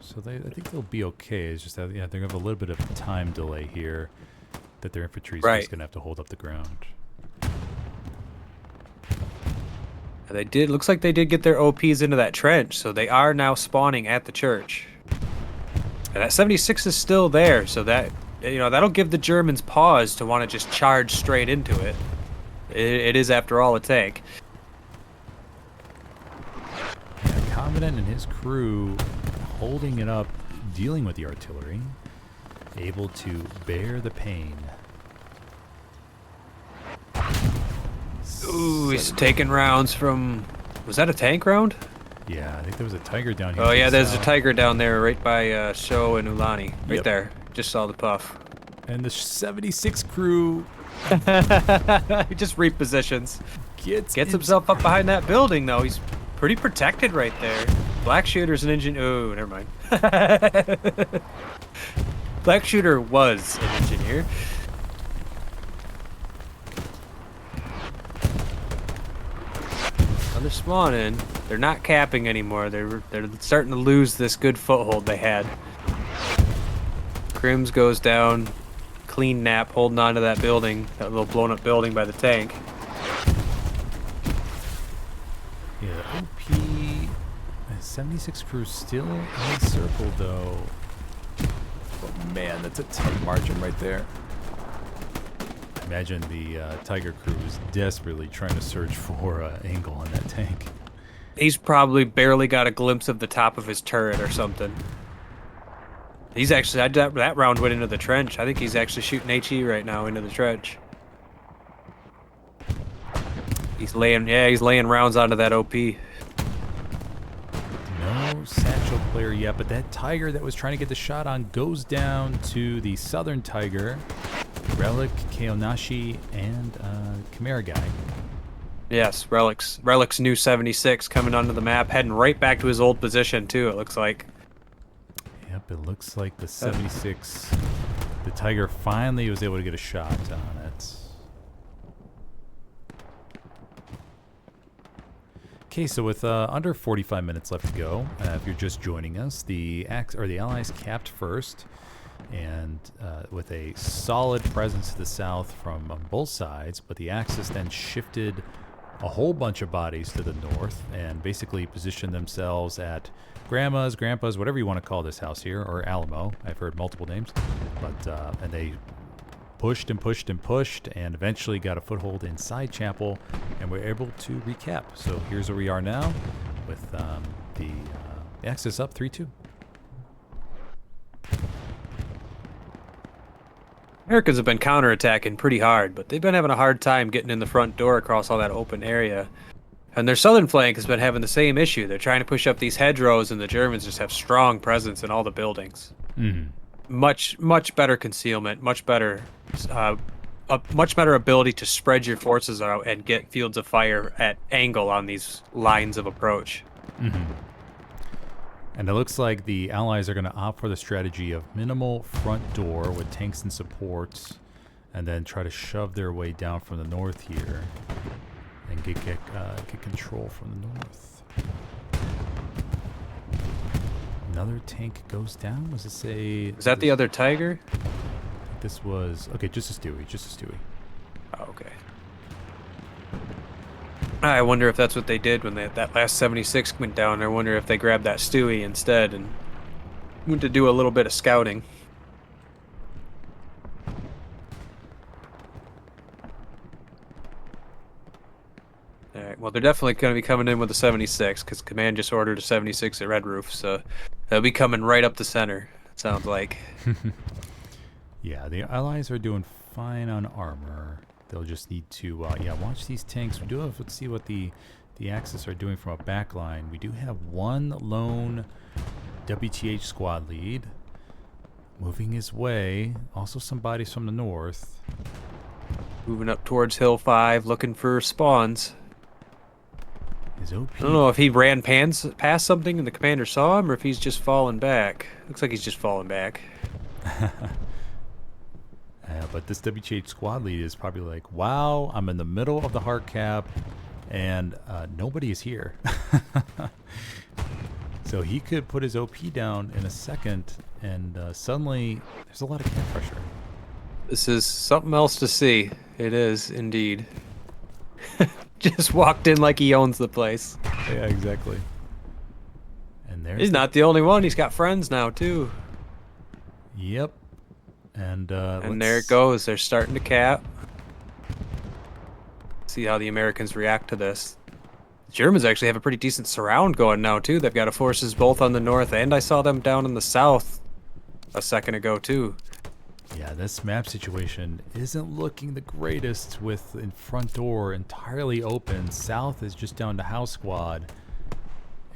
So I think they'll be okay. It's just that, they're going to have a little bit of a time delay here that their infantry is just going to have to hold up the ground. Looks like they did get their OPs into that trench, so they are now spawning at the church. And that 76 is still there, so that, that'll give the Germans pause to want to just charge straight into it. It is, after all, a tank. Yeah, Covenant and his crew holding it up, dealing with the artillery, able to bear the pain. Ooh, he's taking rounds from... Was that a tank round? Yeah, I think there was a Tiger down here. Oh, yeah, there's a Tiger down there right by Sho and Ulani. Right there. Just saw the puff. And the 76 crew... He just repositions. Gets himself up behind that building, though. He's pretty protected right there. Black Shooter's an engineer. Oh, never mind. Black Shooter was an engineer. Now they're spawning. They're not capping anymore. They're starting to lose this good foothold they had. Crims goes down. Clean nap holding on to that building, that little blown up building by the tank. Yeah, OP 76 crew still encircled though. But man, that's a tight margin right there. Imagine the Tiger crew is desperately trying to search for angle on that tank. He's probably barely got a glimpse of the top of his turret or something. He's actually, that round went into the trench. I think he's actually shooting HE right now into the trench. He's laying rounds onto that OP. No satchel player yet, but that Tiger that was trying to get the shot on goes down to the Southern Tiger, Relic, Keonashi, and Chimera guy. Yes, Relic's new 76 coming onto the map, heading right back to his old position too, it looks like. Yep, it looks like the 76, the Tiger finally was able to get a shot on it. Okay, so with under 45 minutes left to go, if you're just joining us, the Allies capped first. and with a solid presence to the south from on both sides, but the Axis then shifted a whole bunch of bodies to the north and basically positioned themselves at grandma's, grandpa's, whatever you want to call this house here, or Alamo. I've heard multiple names, but and they pushed and pushed and pushed, and eventually got a foothold inside Chapel, and were able to recap. So here's where we are now, with the Axis up 3-2. Americans have been counterattacking pretty hard, but they've been having a hard time getting in the front door across all that open area. And their southern flank has been having the same issue. They're trying to push up these hedgerows, and the Germans just have strong presence in all the buildings. Mm-hmm. Much better concealment, much better ability to spread your forces out and get fields of fire at angle on these lines of approach. Mm-hmm. And it looks like the Allies are going to opt for the strategy of minimal front door with tanks and supports, and then try to shove their way down from the north here and get control from the north. Another tank goes down. Was this a... Is that the other Tiger? This was... Okay, just a Stewie. Oh, okay. I wonder if that's what they did when that last 76 went down. I wonder if they grabbed that Stewie instead and went to do a little bit of scouting. Alright, well, they're definitely going to be coming in with a 76, because Command just ordered a 76 at Red Roof, so they'll be coming right up the center, it sounds like. Yeah, the Allies are doing fine on armor. They'll just need to, watch these tanks. We do have, let's see what the Axis are doing from a back line. We do have one lone WTH squad lead moving his way. Also some bodies from the north. Moving up towards Hill 5, looking for spawns. His OP. I don't know if he ran past something and the commander saw him, or if he's just falling back. Looks like he's just falling back. But this WTH squad lead is probably like, wow, I'm in the middle of the hard cap, and nobody is here. So he could put his OP down in a second, and suddenly there's a lot of camp pressure. This is something else to see. It is, indeed. Just walked in like he owns the place. Yeah, exactly. And He's not the only one. He's got friends now, too. Yep. And there it goes. They're starting to cap. See how the Americans react to this. The Germans actually have a pretty decent surround going now, too. They've got forces both on the north, and I saw them down in the south a second ago, too. Yeah, this map situation isn't looking the greatest, with in front door entirely open. South is just down to house squad,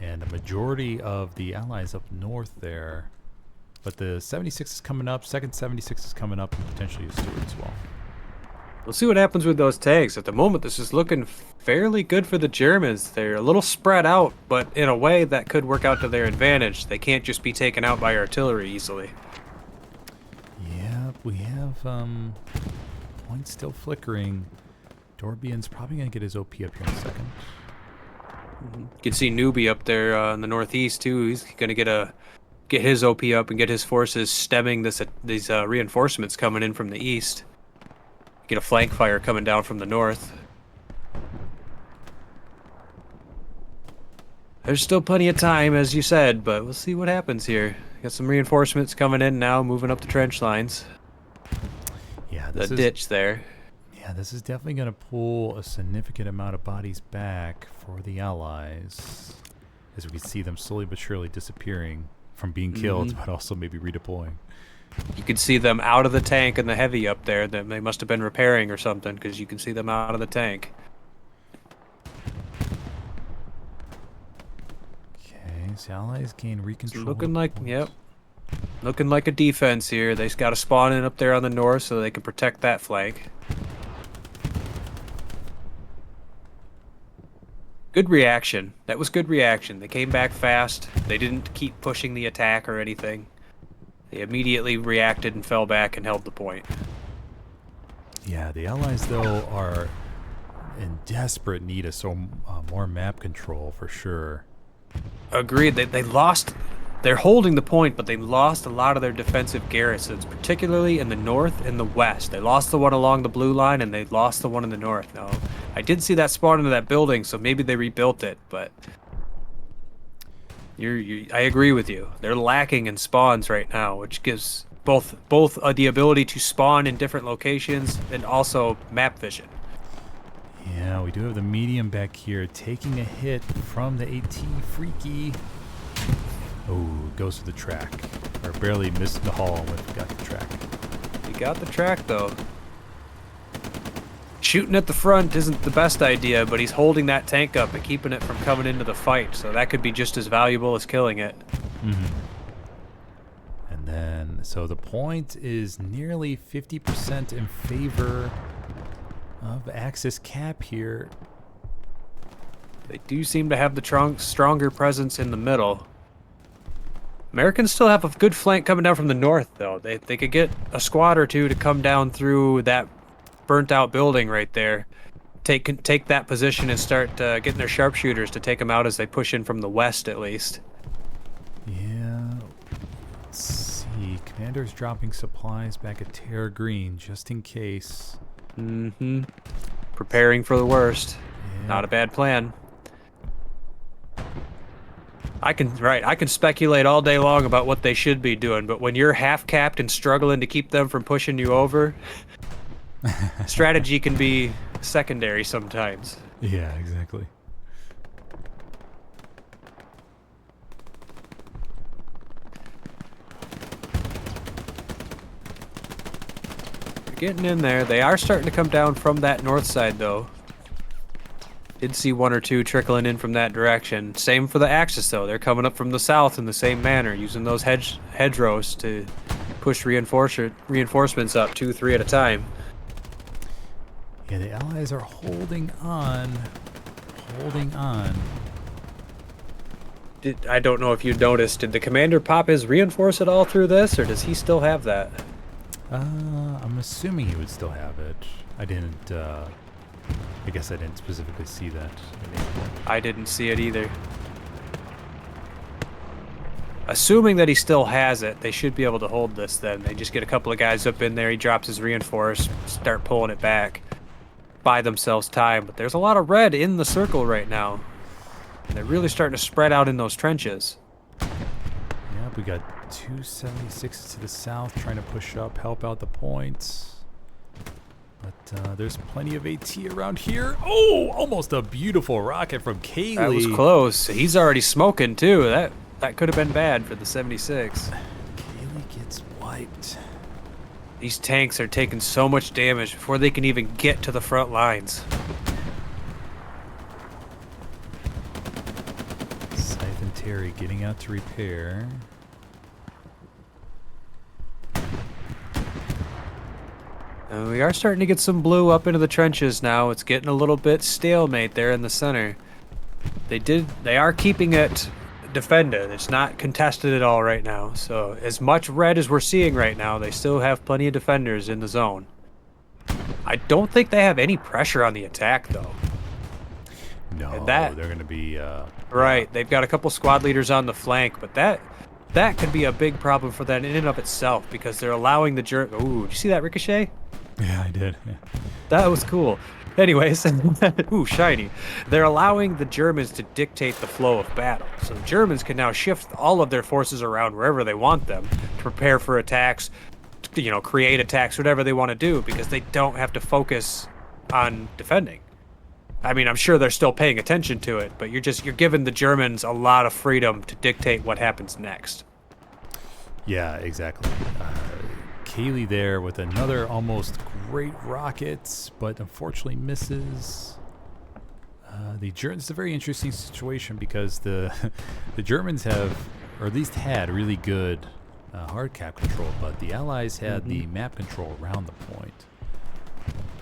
and a majority of the Allies up north there. But the 76 is coming up, second 76 is coming up, and potentially a Stewart as well. We'll see what happens with those tanks. At the moment, this is looking fairly good for the Germans. They're a little spread out, but in a way that could work out to their advantage. They can't just be taken out by artillery easily. Yeah, we have points still flickering. Dorbian's probably going to get his OP up here in a second. You can see Newbie up there in the northeast, too. He's going to get his OP up and get his forces stemming these reinforcements coming in from the east. Get a flank fire coming down from the north. There's still plenty of time, as you said, but we'll see what happens here. Got some reinforcements coming in now, moving up the trench lines. Yeah, the ditch there. Yeah, this is definitely going to pull a significant amount of bodies back for the Allies, as we see them slowly but surely disappearing from being killed, but also maybe redeploying. You can see them out of the tank and the heavy up there. That they must have been repairing or something, because you can see them out of the tank. Okay, so Allies gain recontrol. Looking like, yep. Looking like a defense here. They just got to spawn in up there on the north so they can protect that flank. Good reaction. That was good reaction. They came back fast. They didn't keep pushing the attack or anything. They immediately reacted and fell back and held the point. Yeah, the Allies, though, are in desperate need of more map control, for sure. Agreed. They lost they're holding the point, but they lost a lot of their defensive garrisons, particularly in the north and the west. They lost the one along the blue line, and they lost the one in the north. Now, I did see that spawn into that building, so maybe they rebuilt it, but I agree with you. They're lacking in spawns right now, which gives both the ability to spawn in different locations and also map vision. Yeah, we do have the medium back here taking a hit from the AT Freaky. Oh, goes to the track. Or barely missed the hull when we got the track. You got the track, though. Shooting at the front isn't the best idea, but he's holding that tank up and keeping it from coming into the fight, so that could be just as valuable as killing it. Mm-hmm. And then, so the point is nearly 50% in favor of Axis Cap here. They do seem to have the stronger presence in the middle. Americans still have a good flank coming down from the north, though. They could get a squad or two to come down through that burnt-out building right there. Take that position and start getting their sharpshooters to take them out as they push in from the west, at least. Yeah. Let's see. Commander's dropping supplies back at Terra Green, just in case. Mm-hmm. Preparing for the worst. Yeah. Not a bad plan. I can speculate all day long about what they should be doing, but when you're half-capped and struggling to keep them from pushing you over, strategy can be secondary sometimes. Yeah, exactly. Getting in there. They are starting to come down from that north side, though. Did see one or two trickling in from that direction. Same for the Axis, though. They're coming up from the south in the same manner, using those hedgerows to push reinforcements up 2-3 at a time. Yeah, the Allies are holding on. Holding on. I don't know if you noticed. Did the commander pop his reinforce at all through this, or does he still have that? I'm assuming he would still have it. I didn't, I guess I didn't specifically see that. I didn't see it either. Assuming that he still has it, they should be able to hold this then. They just get a couple of guys up in there, he drops his reinforce, start pulling it back. Buy themselves time, but there's a lot of red in the circle right now. And they're really starting to spread out in those trenches. Yep, we got 276 to the south trying to push up, help out the points. But there's plenty of AT around here. Oh, almost a beautiful rocket from Kaylee. That was close. He's already smoking too. That could have been bad for the 76. Kaylee gets wiped. These tanks are taking so much damage before they can even get to the front lines. Scythe and Terry getting out to repair. We are starting to get some blue up into the trenches now. It's getting a little bit stalemate there in the center. They are keeping it defended. It's not contested at all right now. So as much red as we're seeing right now, they still have plenty of defenders in the zone. I don't think they have any pressure on the attack though. No, they're going to be... right, they've got a couple squad leaders on the flank, but that could be a big problem for them in and of itself because they're allowing the Ooh, did you see that ricochet? Yeah, I did. Yeah. That was cool. Anyways, ooh, shiny. They're allowing the Germans to dictate the flow of battle. So the Germans can now shift all of their forces around wherever they want them to prepare for attacks, create attacks, whatever they want to do, because they don't have to focus on defending. I mean, I'm sure they're still paying attention to it, but you're giving the Germans a lot of freedom to dictate what happens next. Yeah, exactly. Kaylee there with another almost great rocket, but unfortunately misses. The Germans, it's a very interesting situation because the Germans have, or at least had, really good hard cap control, but the Allies had the map control around the point.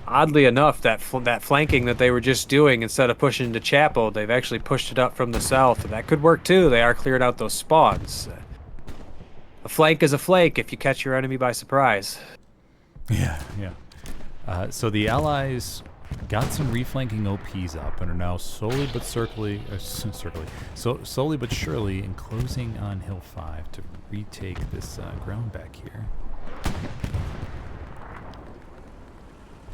Oddly enough, that flanking that they were just doing, instead of pushing to Chapel, they've actually pushed it up from the south, and that could work too. They are clearing out those spawns. A flank is a flake if you catch your enemy by surprise. Yeah, yeah. So the Allies got some reflanking OPs up and are now slowly but slowly but surely enclosing on Hill 5 to retake this ground back here.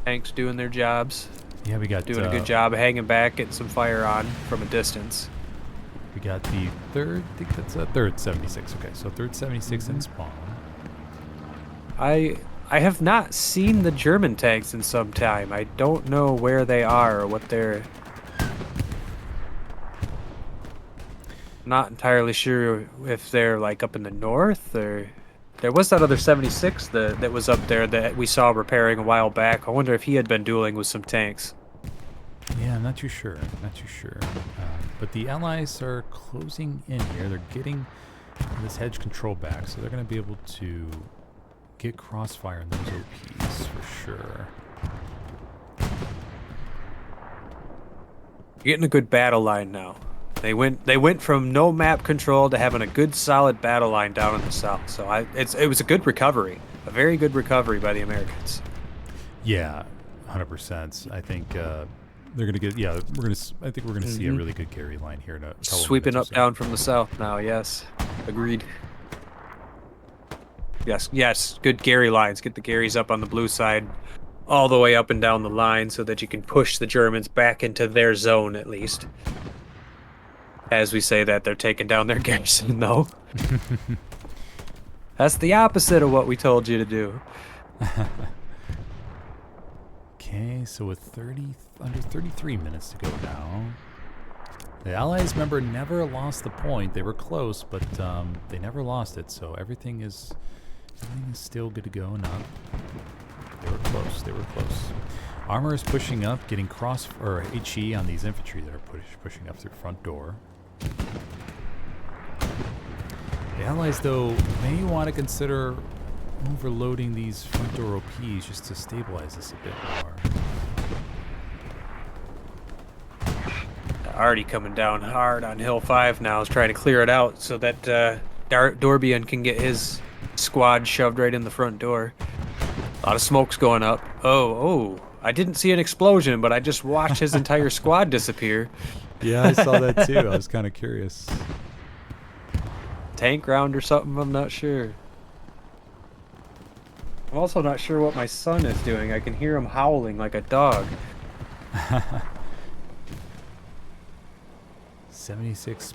Tanks doing their jobs. Yeah, we got doing a good job hanging back, getting some fire on from a distance. We got the third, I think that's a third 76. Okay, so third 76 in spawn. I have not seen the German tanks in some time. I don't know where they are or what they're... Not entirely sure if they're like up in the north or... There was that other 76 that was up there that we saw repairing a while back. I wonder if he had been dueling with some tanks. Yeah, I'm not too sure. But the Allies are closing in here. They're getting this hedge control back, so they're going to be able to get crossfire in those OPs for sure. You're getting a good battle line now. They went from no map control to having a good solid battle line down in the south. So it was a good recovery, a very good recovery by the Americans. Yeah, 100%. I think they're gonna get. Yeah, I think we're gonna see a really good Gary line here in a couple Sweeping up so. down from the south now. Yes, agreed. Yes, good Gary lines. Get the Garys up on the blue side, all the way up and down the line, so that you can push the Germans back into their zone at least. As we say that, they're taking down their garrison, though. That's the opposite of what we told you to do. Okay, so with under 33 minutes to go now. The Allies, remember, never lost the point. They were close, but they never lost it, so everything is still good to go. Not. They were close. Armor is pushing up, getting HE on these infantry that are pushing up through front door. The Allies, though, may want to consider overloading these front door OPs just to stabilize this a bit more. Already coming down hard on Hill 5 now, is trying to clear it out so that Dorbian can get his squad shoved right in the front door. A lot of smoke's going up. Oh, I didn't see an explosion, but I just watched his entire squad disappear. Yeah, I saw that too. I was kind of curious. Tank round or something, I'm not sure. I'm also not sure what my son is doing. I can hear him howling like a dog. 76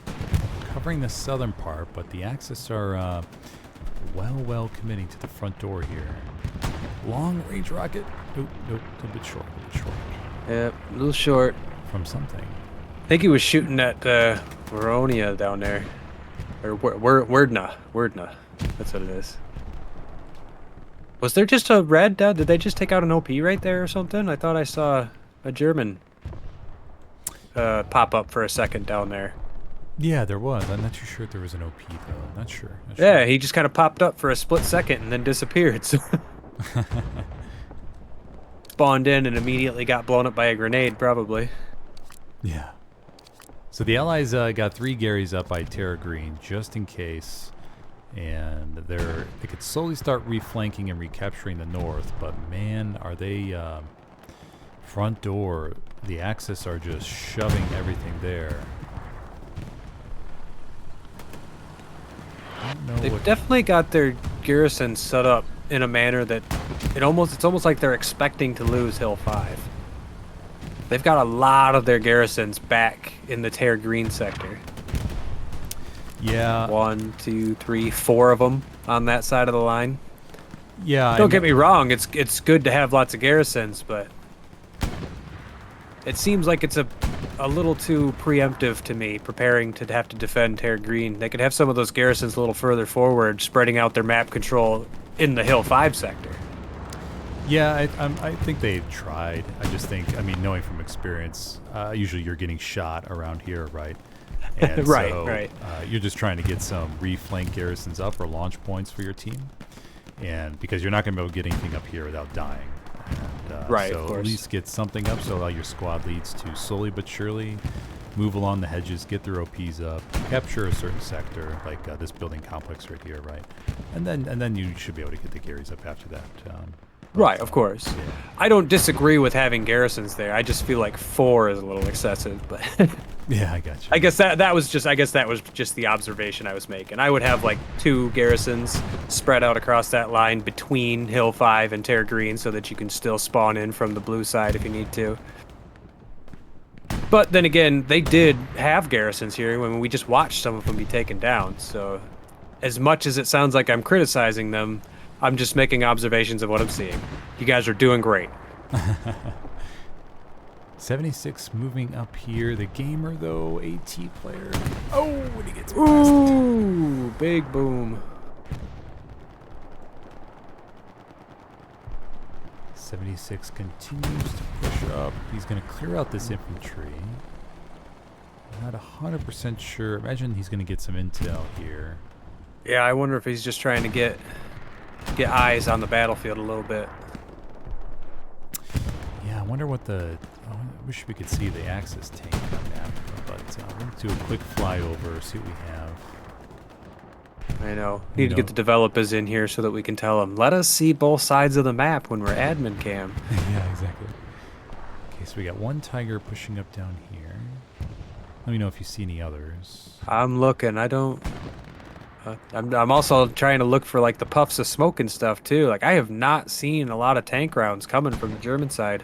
covering the southern part, but the Axis are well committing to the front door here. Long range rocket. Nope, a bit short. Yep, a little short. From something. I think he was shooting at Veronia down there. Or Wordna. That's what it is. Was there just a red? Did they just take out an OP right there or something? I thought I saw a German pop up for a second down there. Yeah, there was. I'm not too sure if there was an OP though. Not sure. Yeah, he just kind of popped up for a split second and then disappeared. So spawned in and immediately got blown up by a grenade, probably. Yeah. So the Allies got 3 Garys up by Terra Green just in case, and they could slowly start reflanking and recapturing the north. But man, are they front door? The Axis are just shoving everything there. They've definitely got their garrison set up in a manner that it's almost like they're expecting to lose Hill 5. They've got a lot of their garrisons back in the Terra Green sector. Yeah. 1, 2, 3, 4 of them on that side of the line. Yeah. Don't get me wrong, it's good to have lots of garrisons, but it seems like it's a little too preemptive to me, preparing to have to defend Terra Green. They could have some of those garrisons a little further forward, spreading out their map control in the Hill 5 sector. Yeah, I think they tried. I just think, knowing from experience, usually you're getting shot around here, right? And right. You're just trying to get some reflank garrisons up or launch points for your team, and because you're not going to be able to get anything up here without dying. And, right. So of course. at least get something up so allow your squad leads to slowly but surely move along the hedges, get their OPs up, capture a certain sector like this building complex right here, right? And then you should be able to get the Garys up after that. Right, of course. I don't disagree with having garrisons there. I just feel like 4 is a little excessive, but Yeah, I got you. I guess that was just the observation I was making. I would have like 2 garrisons spread out across that line between Hill 5 and Terra Green so that you can still spawn in from the blue side if you need to. But then again, they did have garrisons here when we just watched some of them be taken down. So as much as it sounds like I'm criticizing them, I'm just making observations of what I'm seeing. You guys are doing great. 76 moving up here. The gamer, though, AT player. Oh, when he gets blasted. Ooh, big boom. 76 continues to push up. He's going to clear out this infantry. Not 100% sure. Imagine he's going to get some intel here. Yeah, I wonder if he's just trying to get eyes on the battlefield a little bit. Yeah, I wonder what the... I wish we could see the Axis tank on the map, but we'll do a quick flyover, see what we have. I know. Need to get the developers in here so that we can tell them, let us see both sides of the map when we're admin cam. Yeah, exactly. Okay, so we got one tiger pushing up down here. Let me know if you see any others. I'm looking. I don't... I'm also trying to look for like the puffs of smoke and stuff too. Like I have not seen a lot of tank rounds coming from the German side.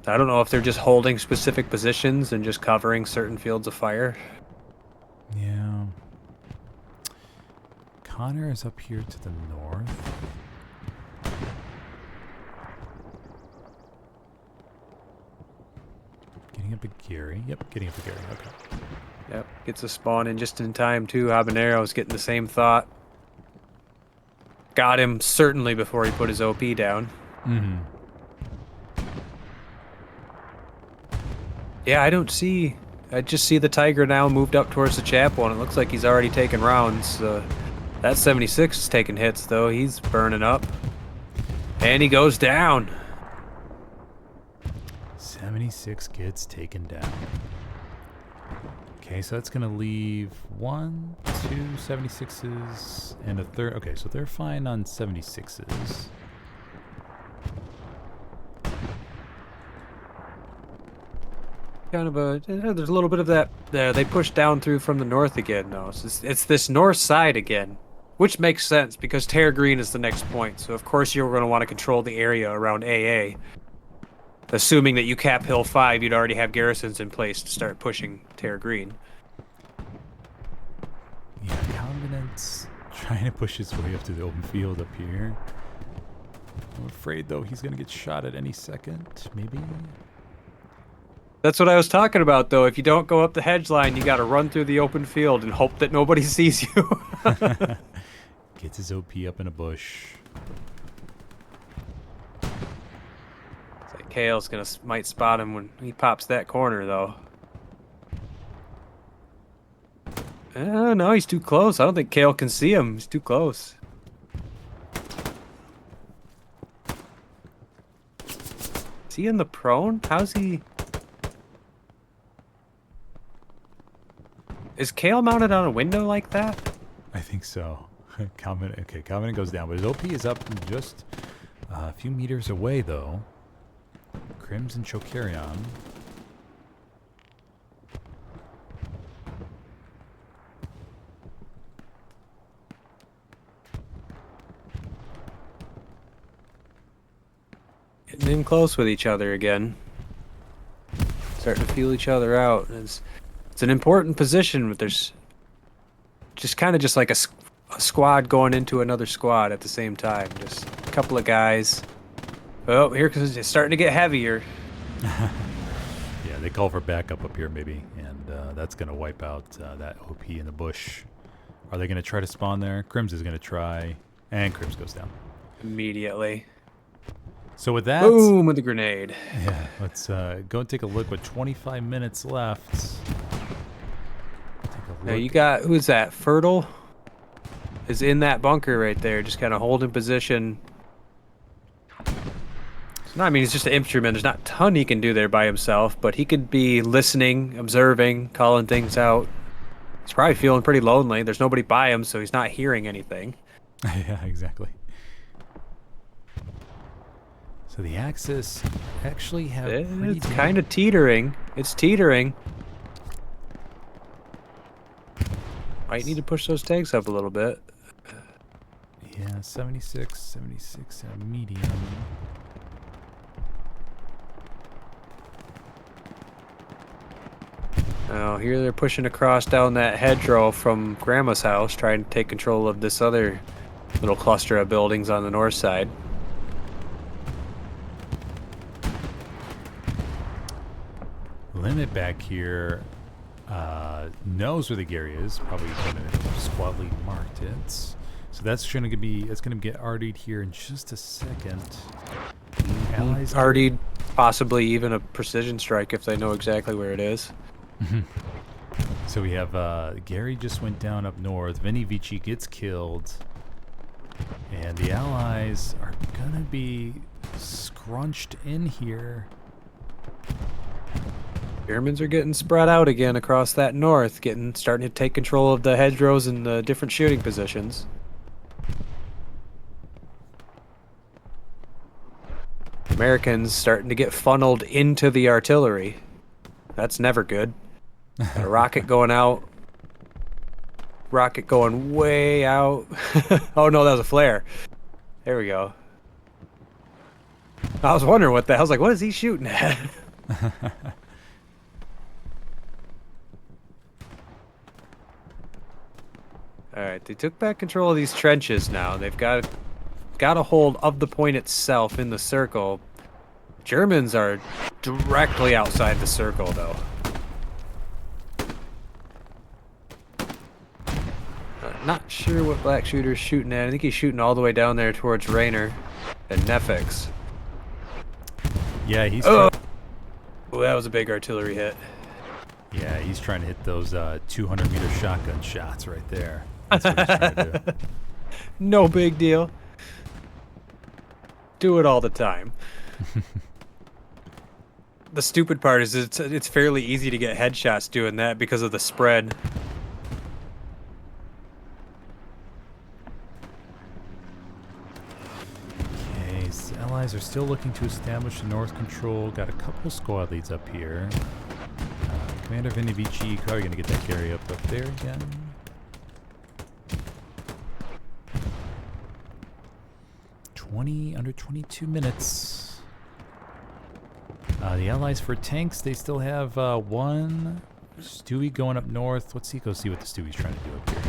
I don't know if they're just holding specific positions and just covering certain fields of fire. Yeah. Connor is up here to the north. Getting up at Gary. Yep, getting up at Gary. Okay. Yep, gets a spawn in just in time too. Habanero's getting the same thought. Got him certainly before he put his OP down. Mm-hmm. Yeah, I just see the Tiger now moved up towards the chapel, and it looks like he's already taken rounds. That 76 is taking hits, though. He's burning up. And he goes down. 76 gets taken down. Okay, so that's going to leave 1, 2 76s and a third. Okay, so they're fine on 76s. Kind of there's a little bit of that there. They push down through from the north again. No, it's this north side again, which makes sense because Terra Green is the next point. So of course you're going to want to control the area around AA. Assuming that you cap Hill 5, you'd already have garrisons in place to start pushing Terra Green. Yeah, Covenant's trying to push his way up to the open field up here. I'm afraid, though, he's going to get shot at any second, maybe. That's what I was talking about, though. If you don't go up the hedge line, you got to run through the open field and hope that nobody sees you. Gets his OP up in a bush. It's like Kale's might spot him when he pops that corner, though. No, he's too close. I don't think Kale can see him. He's too close. Is he in the prone? How's he... Is Kale mounted on a window like that? I think so. Covenant goes down, but his OP is up just a few meters away, though. Crimson Chokarion. Getting in close with each other again. Starting to feel each other out. It's an important position, but there's just kind of just like a squad going into another squad at the same time. Just a couple of guys. Oh, here because it's starting to get heavier. Yeah, they call for backup up here maybe, and that's going to wipe out that OP in the bush. Are they going to try to spawn there? Crims is going to try, and Crims goes down. Immediately. So with that... Boom with the grenade. Yeah, let's go and take a look with 25 minutes left. Now you got, who's that? Fertile is in that bunker right there, just kind of holding position. So, I mean, he's just an infantryman. There's not a ton he can do there by himself, but he could be listening, observing, calling things out. He's probably feeling pretty lonely. There's nobody by him, so he's not hearing anything. Yeah, exactly. So the Axis actually have pretty It's kind of teetering. It's teetering. Might need to push those tanks up a little bit. Yeah, 76 and a medium. Oh, here they're pushing across down that hedgerow from Grandma's house, trying to take control of this other little cluster of buildings on the north side. Limit back here knows where the Gary is. Probably going to squad lead marked it. So that's going to get RD'd here in just a second. Allies RD'd, possibly even a precision strike if they know exactly where it is. So we have Gary just went down up north. Vinny Vici gets killed. And the Allies are going to be scrunched in here. Germans are getting spread out again across that north, starting to take control of the hedgerows and the different shooting positions. Americans starting to get funneled into the artillery. That's never good. Got a rocket going out. Rocket going way out. Oh no, that was a flare. There we go. I was wondering what the hell. I was like, what is he shooting at? Alright, they took back control of these trenches now. They've got a hold of the point itself in the circle. Germans are directly outside the circle, though. Not sure what Black Shooter's shooting at. I think he's shooting all the way down there towards Rainer and Nefix. Yeah, he's... Oh, that was a big artillery hit. Yeah, he's trying to hit those 200-meter shotgun shots right there. That's what he's trying to do. No big deal. Do it all the time. The stupid part is it's fairly easy to get headshots doing that because of the spread. Okay, so Allies are still looking to establish the north control. Got a couple squad leads up here. Commander Vinny Vici probably going to get that Gary up there again. Under 22 minutes. The Allies for tanks, they still have one Stewie going up north. Let's go see what the Stewie's trying to do up here.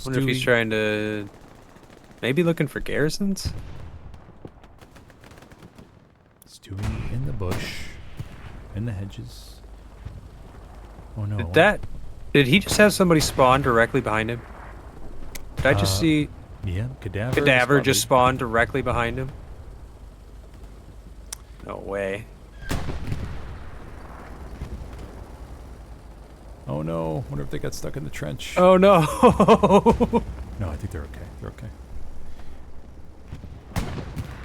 Wonder if he's trying to... maybe looking for garrisons? Stewie in the bush. In the hedges. Oh no. Did he just have somebody spawn directly behind him? Did I just see... yeah, Cadaver. Cadaver just spawned directly behind him? No way. Oh no, wonder if they got stuck in the trench. Oh no! No, I think they're okay. They're okay.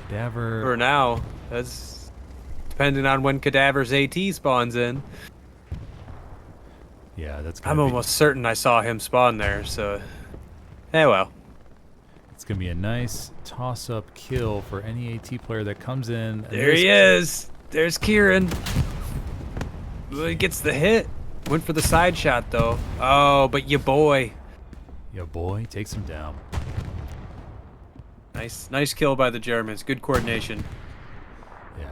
Cadaver. For now. That's depending on when Cadaver's AT spawns in. Yeah, that's I'm almost certain I saw him spawn there, so... eh, well. It's going to be a nice toss-up kill for any AT player that comes in. There he is! There's Kieran. He gets the hit. Went for the side shot, though. Oh, but your boy. Your boy takes him down. Nice kill by the Germans. Good coordination.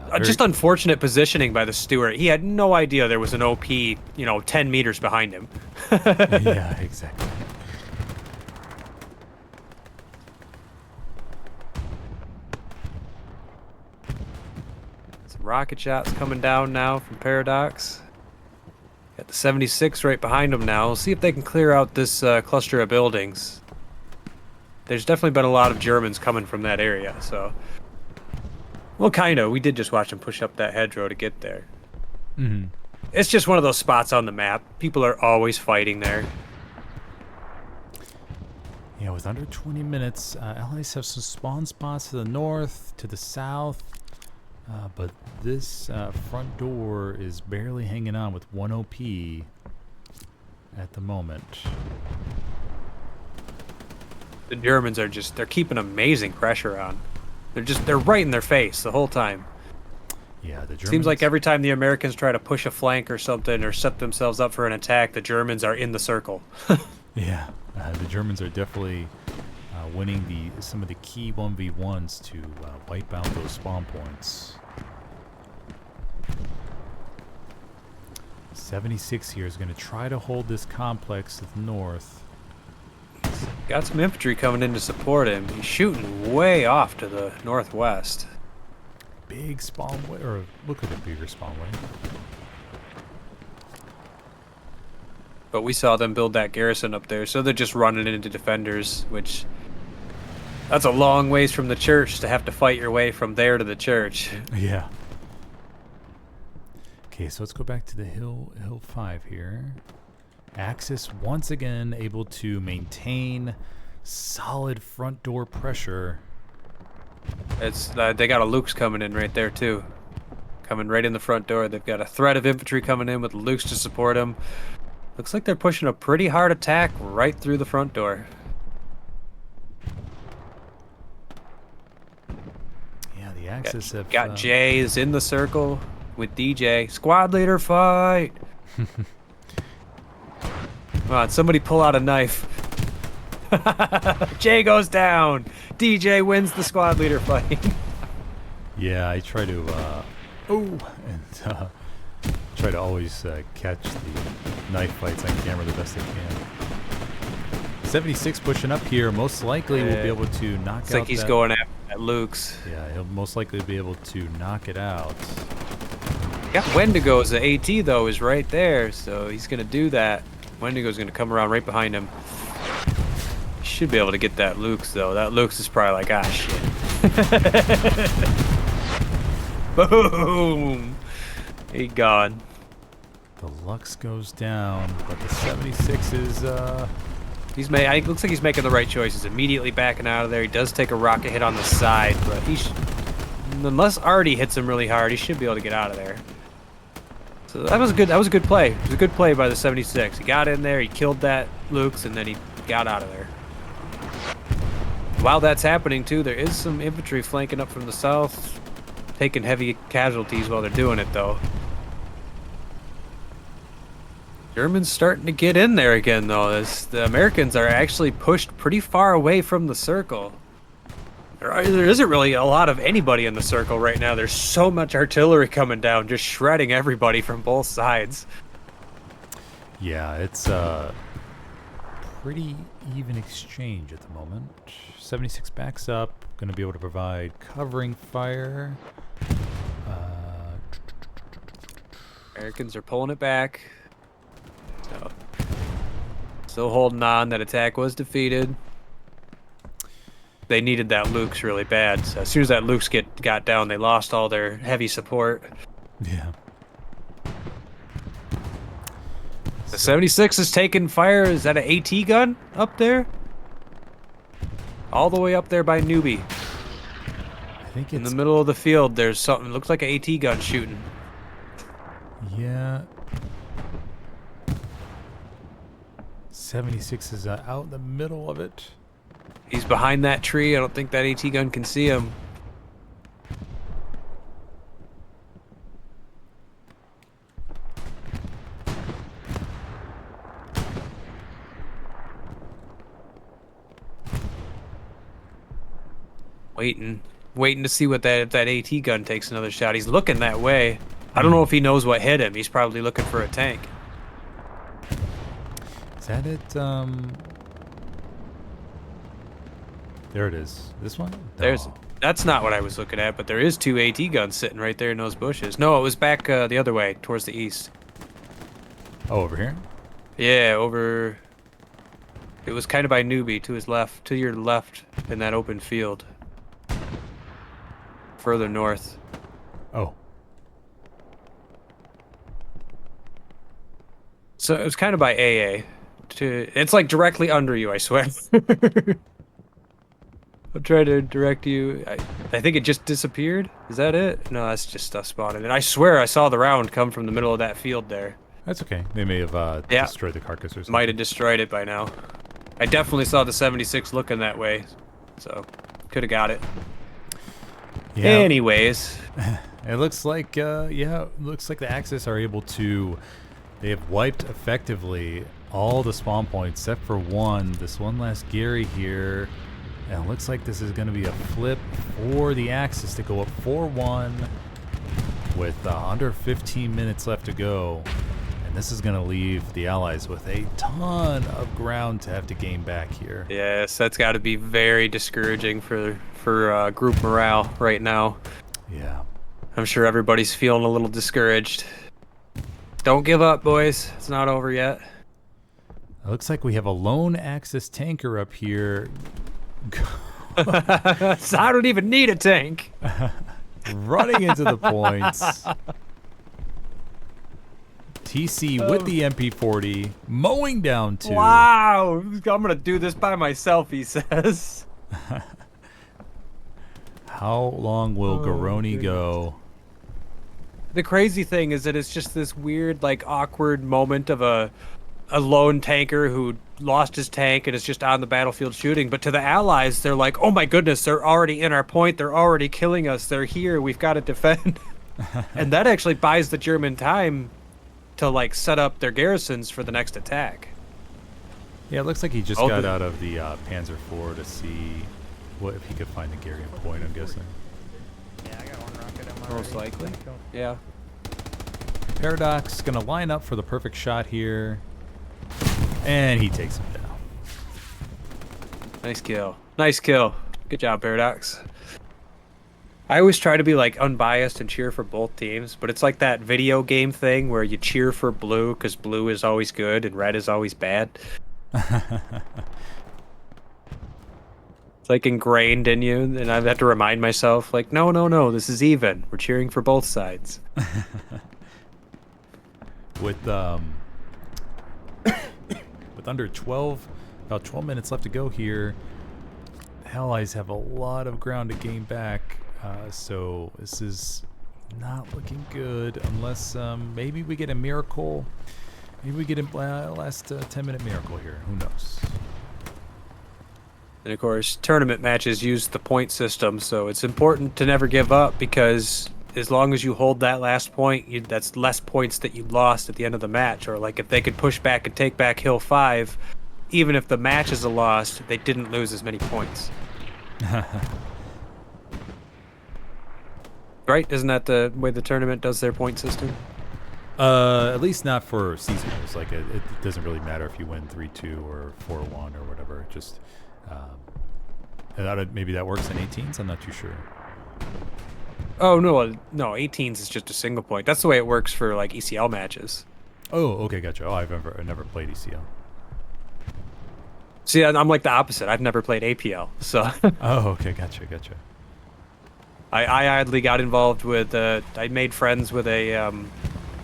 Yeah, Just unfortunate positioning by the Stewart. He had no idea there was an OP, 10 meters behind him. Yeah, exactly. Some rocket shots coming down now from Paradox. Got the 76 right behind them now. We'll see if they can clear out this cluster of buildings. There's definitely been a lot of Germans coming from that area, so... well, kind of. We did just watch them push up that hedgerow to get there. Mm-hmm. It's just one of those spots on the map. People are always fighting there. Yeah, with under 20 minutes, Allies have some spawn spots to the north, to the south, but this front door is barely hanging on with 1 OP at the moment. The Germans are they're keeping amazing pressure on. They're right in their face the whole time. Yeah, the Germans. Seems like every time the Americans try to push a flank or something or set themselves up for an attack, the Germans are in the circle. Yeah, the Germans are definitely winning some of the key 1v1s to wipe out those spawn points. 76 here is going to try to hold this complex to the north. Got some infantry coming in to support him. He's shooting way off to the northwest. Big spawn way, or look like a bigger spawn way. But we saw them build that garrison up there, so they're just running into defenders, which... That's a long ways from the church to have to fight your way from there to the church. Yeah. Okay, so let's go back to the hill 5 here. Axis once again able to maintain solid front door pressure. It's they got a Luke's coming in right there too, coming right in the front door. They've got a threat of infantry coming in with Luke's to support them. Looks like they're pushing a pretty hard attack right through the front door. Yeah, the Axis have got Jays in the circle with DJ. Squad leader fight. Come on, somebody pull out a knife. Jay goes down. DJ wins the squad leader fight. Yeah, I try to try to always catch the knife fights on camera the best I can. 76 pushing up here. Most likely will be able to knock out. It's like he's going at Luke's. Yeah, he'll most likely be able to knock it out. Got Wendigo's. The AT though is right there, so he's gonna do that. Wendigo's gonna come around right behind him. Should be able to get that Luke's though. That Luke's is probably like, ah, shit. Boom! He gone. The Lux goes down, but the 76 is looks like he's making the right choices. Immediately backing out of there. He does take a rocket hit on the side, but unless Artie hits him really hard, he should be able to get out of there. So that was a good play. It was a good play by the 76. He got in there, he killed that Luke's, and then he got out of there. While that's happening too, there is some infantry flanking up from the south, taking heavy casualties while they're doing it though. Germans starting to get in there again though. The Americans are actually pushed pretty far away from the circle. There isn't really a lot of anybody in the circle right now. There's so much artillery coming down, just shredding everybody from both sides. Yeah, it's pretty even exchange at the moment. 76 backs up, going to be able to provide covering fire. Americans are pulling it back. So, still holding on. That attack was defeated. They needed that Luke's really bad. So as soon as that Luke's got down, they lost all their heavy support. Yeah. The 76 is taking fire. Is that an AT gun up there? All the way up there by Newbie. I think it's in the middle of the field. There's something. Looks like an AT gun shooting. Yeah. 76 is out in the middle of it. He's behind that tree. I don't think that AT gun can see him. Waiting to see what if that AT gun takes another shot. He's looking that way. I don't know if he knows what hit him. He's probably looking for a tank. Is that it? There it is. This one? No. That's not what I was looking at, but there is two AT guns sitting right there in those bushes. No, it was back the other way, towards the east. Oh, over here? Yeah, over... It was kind of by Newbie, to his left, to your left, in that open field. Further north. Oh. So it was kind of by AA. It's like directly under you, I swear. I'll try to direct you. I think it just disappeared. Is that it? No, that's just stuff spawning. And I swear I saw the round come from the middle of that field there. That's okay. They may have destroyed the carcass or something. Might have destroyed it by now. I definitely saw the 76 looking that way. So, could have got it. Yeah. Anyways, It looks like, looks like the Axis are able to. They have wiped effectively all the spawn points except for one. This one last Gary here. And it looks like this is going to be a flip for the Axis to go up 4-1 with under 15 minutes left to go. And this is going to leave the Allies with a ton of ground to have to gain back here. yes, that's got to be very discouraging for group morale right now. Yeah. I'm sure everybody's feeling a little discouraged. Don't give up, boys. It's not over yet. It looks like we have a lone Axis tanker up here. So I don't even need a tank. Running into the points. TC with the MP40, mowing down two. Wow, I'm gonna do this by myself, he says. How long will Garoni go? The crazy thing is that it's just this weird, like, awkward moment of a lone tanker who lost his tank and is just on the battlefield shooting. But to the Allies, they're like, oh my goodness, they're already in our point. They're already killing us. They're here. We've got to defend. And that actually buys the German time to, like, set up their garrisons for the next attack. Yeah, it looks like he just got out of the Panzer IV to see what if he could find the Garian point, I'm guessing. Yeah, I got one rocket on my Most likely. Yeah. Paradox gonna line up for the perfect shot here. And he takes him down. Nice kill. Nice kill. Good job, Paradox. I always try to be, like, unbiased and cheer for both teams, but it's like that video game thing where you cheer for blue because blue is always good and red is always bad. It's like ingrained in you, and I have to remind myself, like, no, this is even. We're cheering for both sides. With under 12, about 12 minutes left to go here, the Allies have a lot of ground to gain back, so this is not looking good unless maybe we get a miracle. Maybe we get a last 10-minute miracle here. Who knows? And of course, tournament matches use the point system, so it's important to never give up because as long as you hold that last point, that's less points that you lost at the end of the match. Or like if they could push back and take back Hill 5, even if the match is a loss, they didn't lose as many points. Right? Isn't that the way the tournament does their point system? At least not for seasonals. Like it doesn't really matter if you win 3-2 or 4-1 or whatever. It just maybe that works in 18s. I'm not too sure. Oh no, 18s is just a single point. That's the way it works for like ECL matches. Oh, okay, gotcha. Oh, I've never played ECL. See, I'm like the opposite. I've never played APL, so. Oh, okay, gotcha. I oddly got involved with. I made friends with a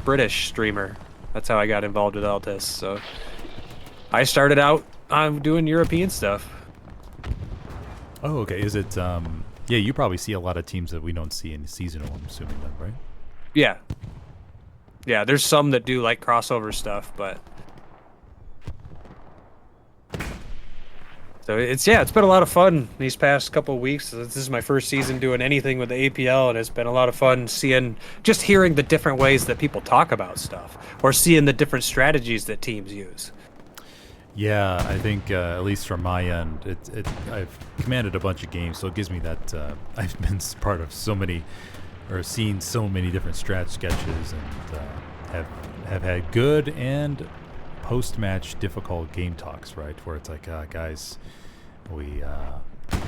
British streamer. That's how I got involved with Altis. So I started out doing European stuff. Oh, okay. Is it? Yeah, you probably see a lot of teams that we don't see in seasonal. I'm assuming then, right? Yeah. Yeah, there's some that do like crossover stuff, but. So it's been a lot of fun these past couple of weeks. This is my first season doing anything with the APL, and it's been a lot of fun just hearing the different ways that people talk about stuff, or seeing the different strategies that teams use. Yeah, I think at least from my end, I've commanded a bunch of games, so it gives me that I've been part of so many, or seen so many different strat sketches, and have had good and post-match difficult game talks, right? Where it's like, guys, we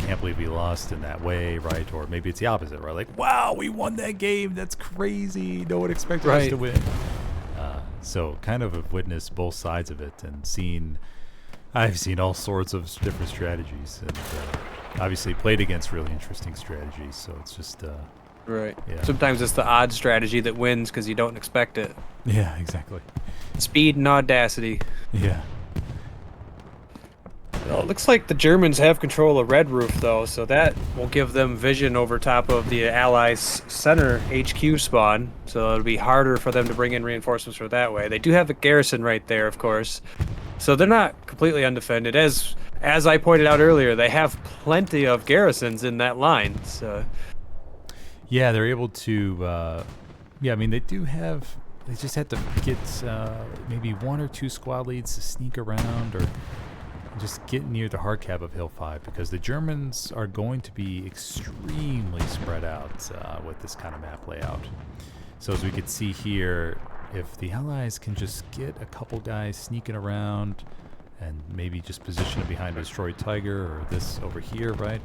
can't believe we lost in that way, right? Or maybe it's the opposite, right? Like, wow, we won that game. That's crazy. No one expected us to win. So kind of have witnessed both sides of it and I've seen all sorts of different strategies, and obviously played against really interesting strategies. So it's just right. Yeah. Sometimes it's the odd strategy that wins because you don't expect it. Yeah, exactly. Speed and audacity. Yeah. Well, it looks like the Germans have control of Red Roof, though, so that will give them vision over top of the Allies' center HQ spawn, so it'll be harder for them to bring in reinforcements for that way. They do have a garrison right there, of course, so they're not completely undefended. As I pointed out earlier, they have plenty of garrisons in that line, so... Yeah, they're able to. Yeah, I mean they do have. They just have to get maybe 1 or 2 squad leads to sneak around or just get near the hard cap of Hill 5 because the Germans are going to be extremely spread out with this kind of map layout. So as we can see here, if the Allies can just get a couple guys sneaking around and maybe just position it behind a destroyed Tiger or this over here, right?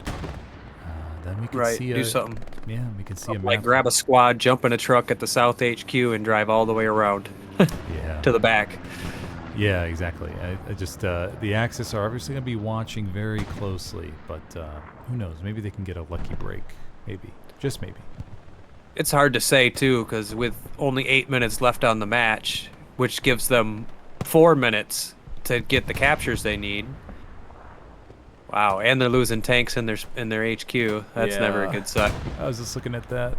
Then we can see do something. Yeah, we can see a Like map. grab a squad, jump in a truck at the South HQ, and drive all the way around Yeah. to the back. Yeah, exactly. I just the Axis are obviously going to be watching very closely, but who knows? Maybe they can get a lucky break. Maybe, just maybe. It's hard to say too, because with only 8 minutes left on the match, which gives them 4 minutes to get the captures they need. Wow, and they're losing tanks in their HQ. That's never a good sign. I was just looking at that.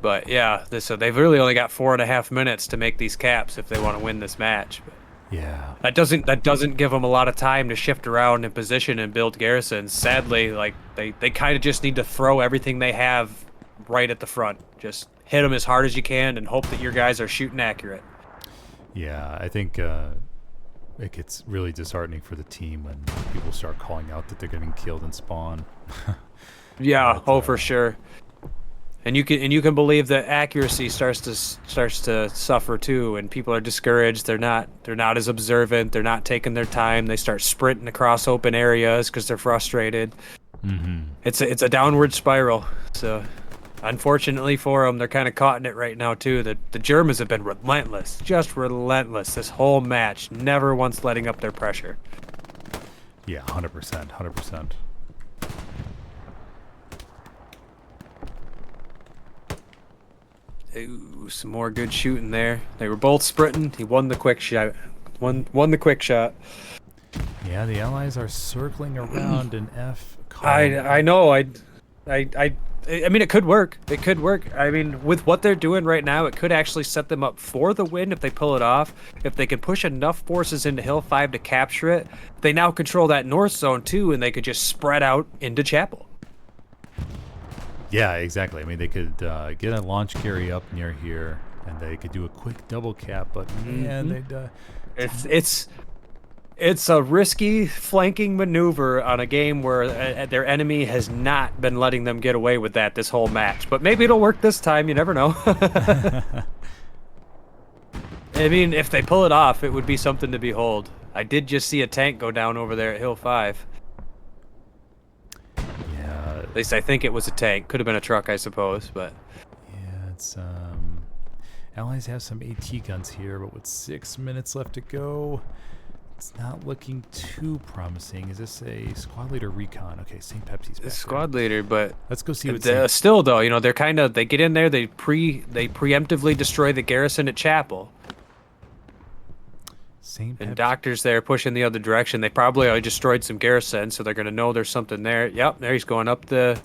But yeah, so they've really only got 4.5 minutes to make these caps if they want to win this match. But Yeah. that doesn't give them a lot of time to shift around in position and build garrisons. Sadly, like they kind of just need to throw everything they have right at the front. Just hit them as hard as you can and hope that your guys are shooting accurate. Yeah, I think it gets really disheartening for the team when people start calling out that they're getting killed in spawn. Yeah, But, for sure. And you can believe that accuracy starts to suffer too, and people are discouraged. They're not as observant. They're not taking their time. They start sprinting across open areas because they're frustrated. Mm-hmm. It's a downward spiral. So, unfortunately for them, they're kind of caught in it right now too. The Germans have been relentless, just relentless this whole match, never once letting up their pressure. Yeah, 100%, 100%. Ooh, some more good shooting there. They were both sprinting. He won the quick shot. Won the quick shot. Yeah, the Allies are circling around in F column. I know. I mean, it could work. It could work. I mean, with what they're doing right now, it could actually set them up for the win if they pull it off. If they can push enough forces into Hill 5 to capture it, they now control that north zone too, and they could just spread out into Chapel. Yeah, exactly. I mean, they could get a launch carry up near here, and they could do a quick double cap, but man, they'd... It's a risky flanking maneuver on a game where their enemy has not been letting them get away with that this whole match. But maybe it'll work this time. You never know. I mean, if they pull it off, it would be something to behold. I did just see a tank go down over there at Hill 5. Yeah. At least I think it was a tank. Could have been a truck, I suppose. But Yeah, it's... Allies have some AT guns here, but with 6 minutes left to go... It's not looking too promising. Is this a squad leader recon? Okay, St. Pepsi's back squad leader, but let's go see what still though, you know, they get in there, they preemptively destroy the garrison at Chapel. St. And Doctor's there pushing the other direction. They probably already destroyed some garrisons, so they're gonna know there's something there. Yep, there he's going up the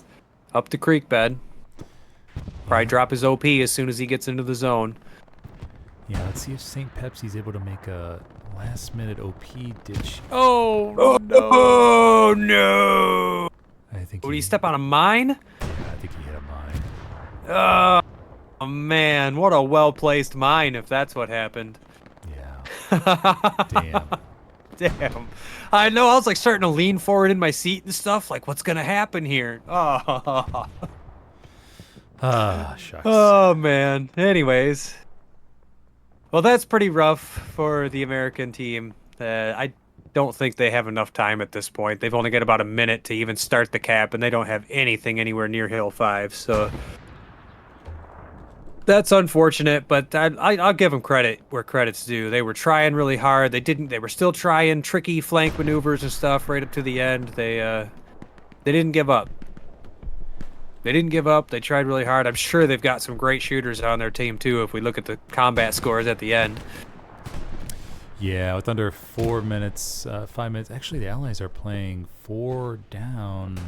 creek bed. Probably drop his OP as soon as he gets into the zone. Yeah, let's see if St. Pepsi's able to make a last-minute OP ditch. Oh no! I think. Would he step on a mine? Yeah, I think he hit a mine. Oh man, what a well-placed mine if that's what happened. Yeah. Damn. I know, I was like starting to lean forward in my seat and stuff, like what's gonna happen here? Oh. Shucks. Oh man. Anyways. Well, that's pretty rough for the American team. I don't think they have enough time at this point. They've only got about a minute to even start the cap, and they don't have anything anywhere near Hill 5. So that's unfortunate, but I'll give them credit where credit's due. They were trying really hard. They were still trying tricky flank maneuvers and stuff right up to the end. They didn't give up. They didn't give up. They tried really hard. I'm sure they've got some great shooters on their team, too, if we look at the combat scores at the end. Yeah, with under 4 minutes, 5 minutes. Actually, the Allies are playing 4 down.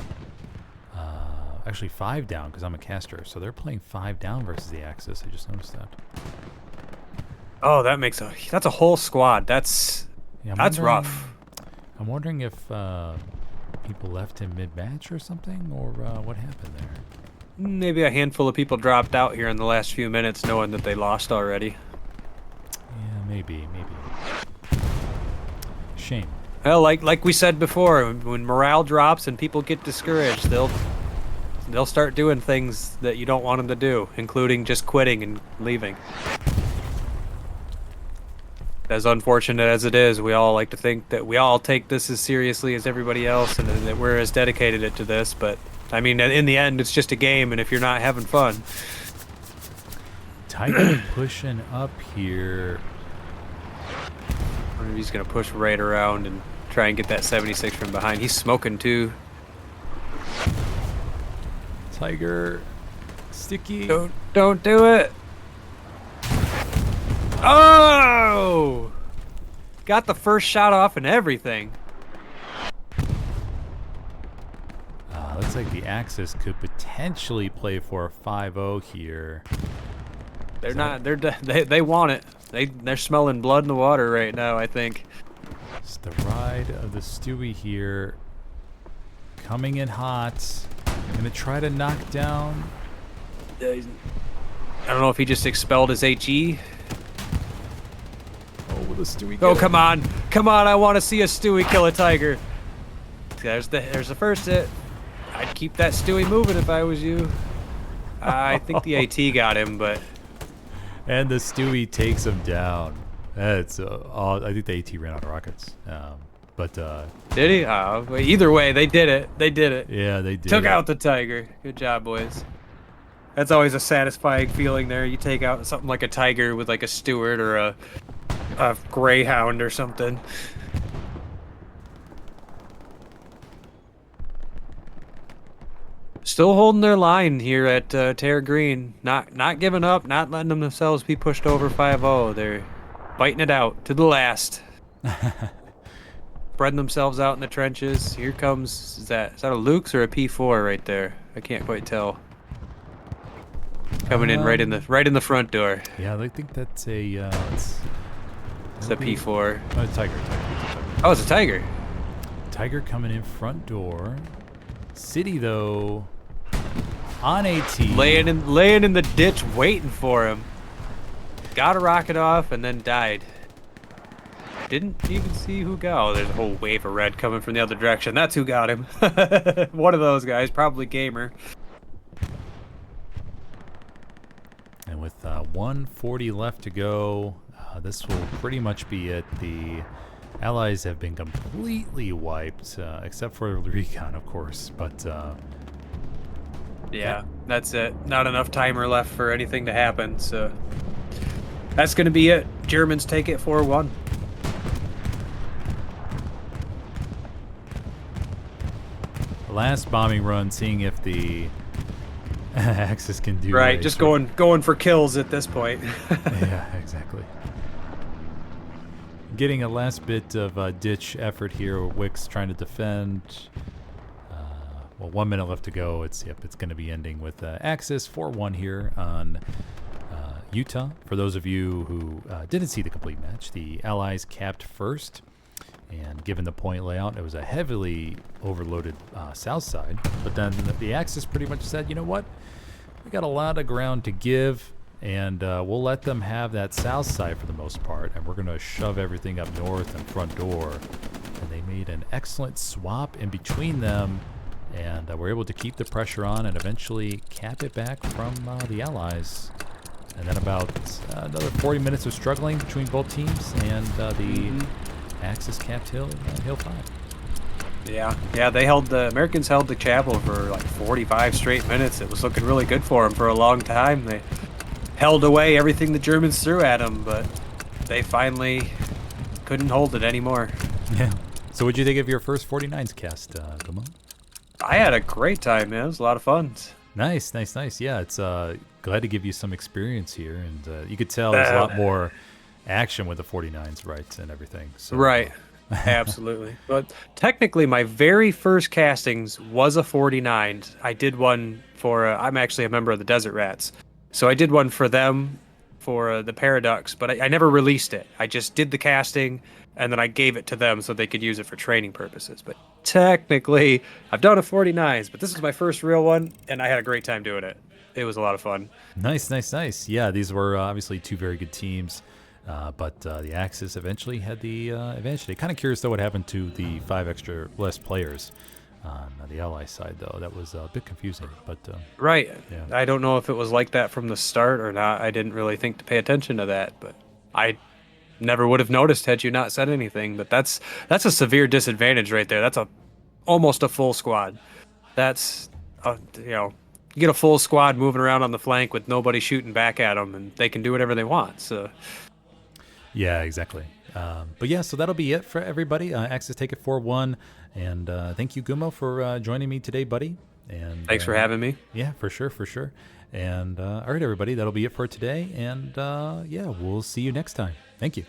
Actually, 5 down, because I'm a caster. So they're playing 5 down versus the Axis. I just noticed that. Oh, that's a whole squad. That's rough. I'm wondering if... people left him mid-match or something, or what happened there? maybe a handful of people dropped out here in the last few minutes, knowing that they lost already. Yeah, maybe. Shame. Well, like we said before, when morale drops and people get discouraged, they'll start doing things that you don't want them to do, including just quitting and leaving. As unfortunate as it is, we all like to think that we all take this as seriously as everybody else and that we're as dedicated to this, but I mean, in the end, it's just a game, and if you're not having fun. Tiger pushing up here. I wonder if he's going to push right around and try and get that 76 from behind. He's smoking too. Tiger, sticky. Don't do it. Oh! Got the first shot off and everything. Looks like the Axis could potentially play for a 5-0 here. They're not. They want it. They're smelling blood in the water right now, I think. It's the ride of the Stewie here, coming in hot. Gonna try to knock down. I don't know if he just expelled his HE. Oh, will the Stewie Oh, get come on. Come on, I want to see a Stewie kill a tiger. There's the first hit. I'd keep that Stewie moving if I was you. I think the AT got him, but... And the Stewie takes him down. That's I think the AT ran out of rockets. Did he? Oh, well, either way, they did it. They did it. Yeah, they did. Took out the tiger. Good job, boys. That's always a satisfying feeling there. You take out something like a tiger with like a steward or a greyhound or something. Still holding their line here at Terra Green. Not giving up, not letting themselves be pushed over 5-0. They're fighting it out to the last. Spreading themselves out in the trenches. Here comes, is that a Luke's or a P4 right there? I can't quite tell. Coming in right in the front door. Yeah, I think that's a It's a P4. Oh, tiger. Oh, it's a tiger. Tiger coming in front door. City though on AT. Laying in the ditch waiting for him. Got a rocket off and then died. Didn't even see who got. Oh, there's a whole wave of red coming from the other direction. That's who got him. One of those guys, probably Gamer. And with 140 left to go, this will pretty much be it. The Allies have been completely wiped, except for the recon, of course. But yeah, that's it. Not enough timer left for anything to happen. So that's going to be it. Germans take it 4-1. last bombing run, seeing if the Axis can do right. Just going for kills at this point. Yeah, exactly. Getting a last bit of ditch effort here. Wick's trying to defend. Well, 1 minute left to go. It's going to be ending with Axis 4-1 here on Utah. For those of you who didn't see the complete match, the Allies capped first, and given the point layout, it was a heavily overloaded south side. But then the Axis pretty much said, you know what? We got a lot of ground to give, and we'll let them have that south side for the most part, and we're going to shove everything up north and front door. And they made an excellent swap in between them, and were able to keep the pressure on and eventually cap it back from the Allies. And then about another 40 minutes of struggling between both teams, and the Axis capped Hill 5. Yeah, the Americans held the chapel for like 45 straight minutes. It was looking really good for them for a long time. They held away everything the Germans threw at them, but they finally couldn't hold it anymore. Yeah. So what'd you think of your first 49s cast, Gamon? I had a great time, man. It was a lot of fun. Nice. Yeah, it's glad to give you some experience here, and you could tell there's a lot more action with the 49s, right, and everything. So, right. Absolutely. But technically, my very first castings was a 49. I did one for, I'm actually a member of the Desert Rats. So I did one for them for the Paradox, but I never released it. I just did the casting, and then I gave it to them so they could use it for training purposes. But technically, I've done a 49s, but this is my first real one, and I had a great time doing it. It was a lot of fun. Nice. Yeah, these were obviously two very good teams, but the Axis eventually had the advantage today. Kind of curious, though, what happened to the 5 extra less players on the Ally side, though. That was a bit confusing, but... Right. Yeah. I don't know if it was like that from the start or not. I didn't really think to pay attention to that, but I never would have noticed had you not said anything. But that's a severe disadvantage right there. That's almost a full squad. That's you get a full squad moving around on the flank with nobody shooting back at them, and they can do whatever they want. So Yeah, exactly. But yeah, so that'll be it for everybody. Axis take it 4-1, and thank you, Gumo, for joining me today, buddy. And thanks for having me. Yeah, for sure. And all right, everybody, that'll be it for today. And yeah, we'll see you next time. Thank you.